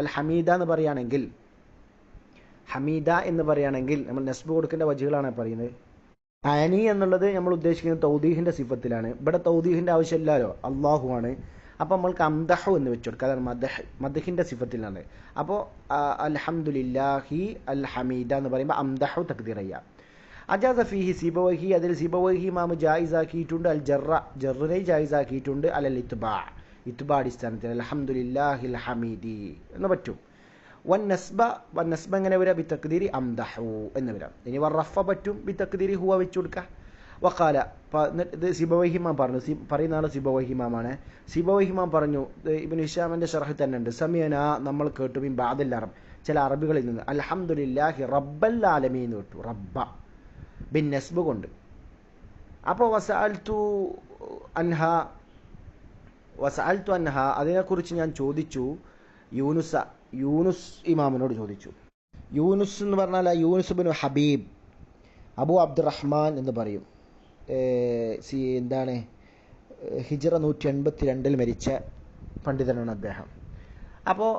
അൽ ഹമീദ എന്ന് പറയുകയാണെങ്കിൽ, ഹമീദ എന്ന് പറയുകയാണെങ്കിൽ നമ്മൾ നസ്ബ് കൊടുക്കേണ്ട വജുകളാണ് പറയുന്നത്. അയനി എന്നുള്ളത് നമ്മൾ ഉദ്ദേശിക്കുന്നത് തൗദീഹിന്റെ സിഫത്തിലാണ്. ഇവിടെ തൗദീഹിന്റെ ആവശ്യമില്ലല്ലോ, അള്ളാഹു ആണ്. അപ്പോൾ നമ്മൾക്ക് അംദഹു എന്ന് വെച്ചുകൊടുക്കുക. അതാണ് മദഹിന്റെ സിഫത്തിലാണ്. അപ്പോൾ അൽഹംദുലില്ലാഹി അൽ ഹമീദ എന്ന് പറയുമ്പോൾ അംദഹു തക്ദീർ ചെയ്യാം. അജാസ ഫീഹി സിബവഹി, അതിൽ സിബവഹി ഇമാം ജായിസാക്കിയിട്ടുണ്ട്. അൽ ജർറിനെ ജായിസാക്കിയിട്ടുണ്ട്. അലൽ ഇത്ബാ, ഇത്ബാ അടിസ്ഥാനത്തിൽ അൽഹംദുലില്ലാഹിൽ ഹമീദി എന്ന് പറ്റും. വൻ നസ്ബ എങ്ങനെ വരാം? ബി തക്ദീരി അംദഹു എന്ന് വരാം. ഇനി റഫ പറ്റും, ബി തക്ദീരി ഹുവ വെച്ചു കൊടുക്കുക. വഖാല, ഇത് സിബവഹിമാം പറഞ്ഞു, പറയുന്ന ആൾ സിബവഹിമാമാണ്. സിബവഹിമാം പറഞ്ഞു, ഇബ്നു ഹിശാമിന്റെ ശർഹിൽ തന്നെ ഉണ്ട്, സമയന നമ്മൾ കേട്ടു, മിൻ ബഅദിൽ അറബ്, ചില അറബികളിൽ നിന്ന് അൽഹംദുലില്ലാഹി റബ്ബൽ ആലമീൻ എന്ന് കേട്ടു, റബ്ബ ബിൻ നസ്ബ് കൊണ്ട്. അപ്പോൾ വസഅൽതു അൻഹ, അതിനെക്കുറിച്ച് ഞാൻ ചോദിച്ചു. യൂനുസ് ഇമാമിനോട് ചോദിച്ചു. യൂനുസ് എന്ന് പറഞ്ഞാൽ യൂനുസ് ബിൻ ഹബീബ് അബു അബ്ദുറഹ്മാൻ എന്ന് പറയും. എന്താണ് ഹിജ്റ 182 മരിച്ച പണ്ഡിതനാണ് അദ്ദേഹം. അപ്പോൾ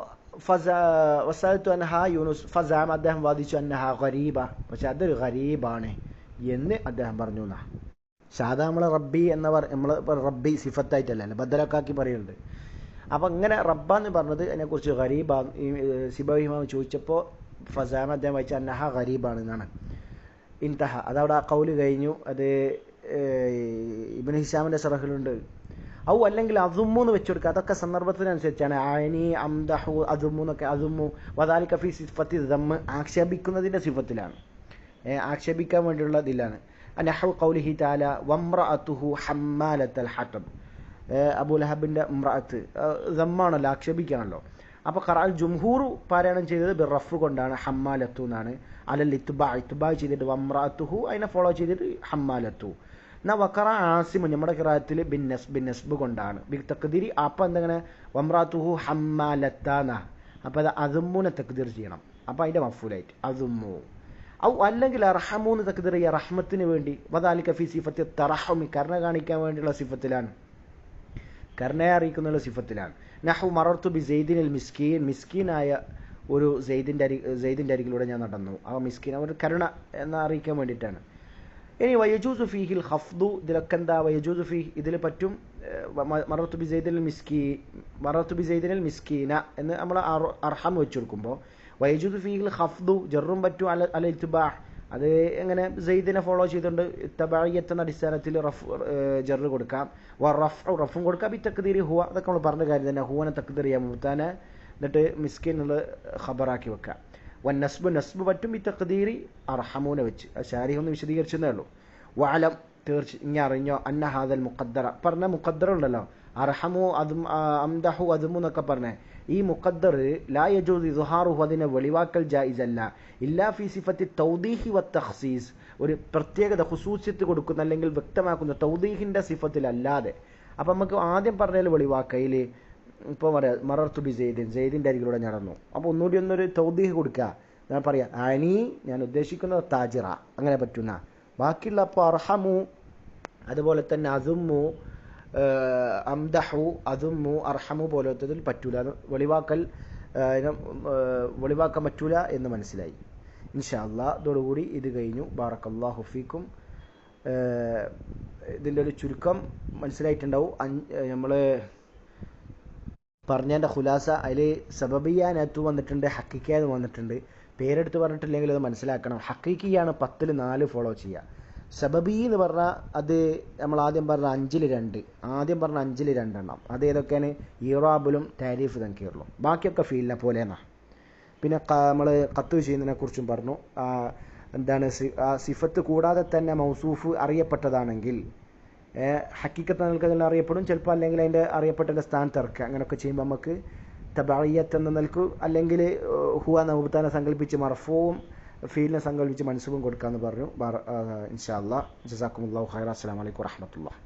വസഅൽതു അൻഹ യൂനുസ് ഫസാം, അദ്ദേഹം വാദിച്ചു അന്നഹ ഗരീബ, പക്ഷെ അതൊരു ഗരീബാണ് എന്ന് അദ്ദേഹം പറഞ്ഞു. സാധാ നമ്മളെ റബ്ബി എന്നവർ നമ്മൾ റബ്ബി സിഫത്തായിട്ടല്ല ബദലക്കാക്കി പറയുന്നുണ്ട്. അപ്പം ഇങ്ങനെ റബ്ബാന്ന് പറഞ്ഞത് അതിനെക്കുറിച്ച് ഗരീബ സിബഹിമാം ചോദിച്ചപ്പോൾ ഫസാം അദ്ദേഹം വായിച്ച അന്നഹ ഗരീബാണ് എന്നാണ്. ഇൻതഹ, അതവിടെ ആ കൗല് കഴിഞ്ഞു. അത് ഇബ്നു ഹിശാമിന്റെ ശറഹിലുണ്ട്. ഔ അല്ലെങ്കിൽ അദുമ്മു എന്ന് വെച്ചുകൊടുക്കുക. അതൊക്കെ സന്ദർഭത്തിനനുസരിച്ചാണ്. അയനി അംദഹു അദുമ്മു എന്നൊക്കെ. അദുമ്മു വദാലിക ഫി സിഫത്തി ദമ്മ്, ആക്ഷേപിക്കുന്നതിന്റെ സിഫത്തിലാണ്, ആക്ഷേപിക്കാൻ വേണ്ടിയുള്ള ഇതിലാണ്. നഹു ഖൗലിഹി തആല വംറഅതുഹു ഹമ്മാലത്തുൽ ഹതബ്, അബൂ ലഹബിന്റെ ഇംറഅത്ത് ദമ്മാണല്ലോ, ആക്ഷേപിക്കാണല്ലോ. അപ്പോൾ ഖറഅൽ ജുംഹൂർ പാരായണം ചെയ്തത് ബിറഫ് കൊണ്ടാണ്, ഹമ്മാലത്തു എന്നാണ്. അലൽ ഇത്ബാ ചെയ്തിട്ട് വംറഅതുഹു അതിനെ ഫോളോ ചെയ്തിട്ട് ഹമ്മാലത്തു. എന്നാൽ വഖറ ആസിമു നമ്മുടെ ഖിറാഅത്തിൽ ബിൻ നസ്ബ് കൊണ്ടാണ്, ബി തഖ്ദീരി. അപ്പം എന്തെങ്ങനെ വംറഅതുഹു ഹമ്മാലത്താന, അപ്പോൾ അത് അദുമ്മുനെ തഖ്ദീർ ചെയ്യണം. അപ്പോൾ അതിന്റെ മഫ്ഊലായിട്ട് അദുമ്മു. ഔ അല്ലെങ്കിൽ അർഹമൂന്ന് തഖ്ദീർ ചെയ്യുക, റഹ്മത്തിന് വേണ്ടി. വദാലിക ഫി സിഫത്തി തറഹുമി, കരുണ കാണിക്കാൻ വേണ്ടിയുള്ള സിഫത്തിലാണ്, കരുണയെ അറിയിക്കുന്ന സിഫത്തിലാണ്. നഹു മറർത്തു ബി സെയ്ദിനിൽ മിസ്കീൻ, മിസ്കീനായ ഒരു സെയ്ദിന്റെ അരികിലൂടെ ഞാൻ നടന്നു. ആ മിസ്കീൻ അവർ കരുണ എന്ന് അറിയിക്കാൻ വേണ്ടിയിട്ടാണ്. ഇനി വയജൂസു ഫീഹിൽ ഹഫ്ദു, ഇതിലൊക്കെ എന്താ വയജൂസു ഫീഹ്, ഇതിൽ പറ്റും. മറർത്തു ബി സെയ്ദിനിൽ മിസ്കീന എന്ന് നമ്മൾ അർഹം വെച്ചു കൊടുക്കുമ്പോൾ വയജൂസു ഫീഹിൽ ഹഫ്ദു ജറും പറ്റും അൽ ഇത്ബാ. അത് എങ്ങനെ സെയ്ദിനെ ഫോളോ ചെയ്തുകൊണ്ട് തബഅയ്യത്ത് എന്ന അടിസ്ഥാനത്തിൽ ജറ് കൊടുക്കാം. റഫും കൊടുക്കാം. ബി തക്ദീരി ഹുവ, അതൊക്കെ നമ്മൾ പറഞ്ഞ കാര്യം തന്നെ. ഹുവനെ തക്ദീർ ചെയ്യാം, മുത്താനെ എന്നിട്ട് മിസ്കിൻ എന്നുള്ള ഖബറാക്കി വെക്കാം. വൻ നസ്ബ് പറ്റും ബി തക്ദീരി അർഹമൂനെ വെച്ച്. ശാരിഹ് ഒന്ന് വിശദീകരിച്ചതേ ഉള്ളൂ. വഅലം, ഇനി അറിഞ്ഞോ, അന്ന ഹാദൽ മുഖദ്ദറ, പറഞ്ഞ മുഖദ്ദറ ഉണ്ടല്ലോ, അർഹമു അംദഹു അദുമു എന്നൊക്കെ പറഞ്ഞേ, ഈ മുഖദ്ദർ ലാ യജൂസ് ഇസ്ഹാറുഹു, അതിനെ വെളിവാക്കൽ ജായിസല്ല, ഇല്ലാ ഫി സിഫത്തി തൗദീഹി വത്തഖ്സീസ്, ഒരു പ്രത്യേകത ഖുസൂസിയത്ത് കൊടുക്കുന്ന അല്ലെങ്കിൽ വ്യക്തമാക്കുന്ന തൗദീഹിന്റെ സിഫത്തിലല്ലാതെ. അപ്പം നമുക്ക് ആദ്യം പറഞ്ഞതിൽ വെളിവാക്കയിൽ ഇപ്പോൾ പറയാം മറർത്തു ബി സെയ്ദിന്റെ അരികിലൂടെ നടന്നു. അപ്പോൾ ഒന്നുകൂടി ഒന്നൊരു തൗദീഹ് കൊടുക്കുക. ഞാൻ പറയാം അനി, ഞാൻ ഉദ്ദേശിക്കുന്നത് താജിറ, അങ്ങനെ പറ്റുന്ന. ബാക്കിയുള്ള അപ്പോൾ അർഹമു, അതുപോലെ തന്നെ അദുമ്മു, അംദഹു, അദുമ്മു, അർഹമു പോലത്തതിൽ പറ്റൂല, വെളിവാക്കാൻ പറ്റൂല എന്ന് മനസ്സിലായി. ഇൻഷാ അല്ലാഹ് ഇതോടുകൂടി ഇത് കഴിഞ്ഞു. ബാറക്കല്ലാഹു ഫീക്കും. ഇതിൻ്റെ ഒരു ചുരുക്കം മനസ്സിലായിട്ടുണ്ടാവും. നമ്മൾ പറഞ്ഞതിൻ്റെ ഖുലാസ അതിൽ സബബിയാനത്തു വന്നിട്ടുണ്ട്, ഹക്കിക്കാന്ന് വന്നിട്ടുണ്ട്. പേരെടുത്ത് പറഞ്ഞിട്ടില്ലെങ്കിൽ അത് മനസ്സിലാക്കണം. ഹക്കീക്കിയാണ് 10ൽ 4 ഫോളോ ചെയ്യുക. സബബി എന്ന് പറഞ്ഞാൽ അത് നമ്മൾ ആദ്യം പറഞ്ഞ 5ൽ 2, ആദ്യം പറഞ്ഞ 5ൽ 2 എണ്ണം. അത് ഏതൊക്കെയാണ്? ഇറാബിലും താരീഫ് തൻകീറിലും. ബാക്കിയൊക്കെ ഫീലിനെ പോലെയാണ്. പിന്നെ നമ്മൾ ഖത്ത് ചെയ്യുന്നതിനെ കുറിച്ചും പറഞ്ഞു. എന്താണ് സിഫത്ത് കൂടാതെ തന്നെ മൗസൂഫ് അറിയപ്പെട്ടതാണെങ്കിൽ ഹക്കീക്കത്ത് നിൽക്കുന്നതിൽ അറിയപ്പെടും, ചിലപ്പോൾ അല്ലെങ്കിൽ അതിൻ്റെ അറിയപ്പെട്ടതിൻ്റെ സ്ഥാനത്ത് ഇറക്കുക. അങ്ങനെയൊക്കെ ചെയ്യുമ്പോൾ നമുക്ക് തബഇയ്യത്ത് എന്ന നിൽക്കും, അല്ലെങ്കിൽ ഹുവ നൗബത്താനെ സങ്കല്പിച്ച് മർഫൂവും ഫീലിനെ സങ്കല്പിച്ച് മൻസൂബും കൊടുക്കാമെന്ന് പറഞ്ഞു. ഇൻഷാ അല്ലാഹ്. ജസാക്കുമുല്ലാഹു ഖൈറ. അസ്സലാമു അലൈക്കും വറഹ്മത്തുള്ളാഹി.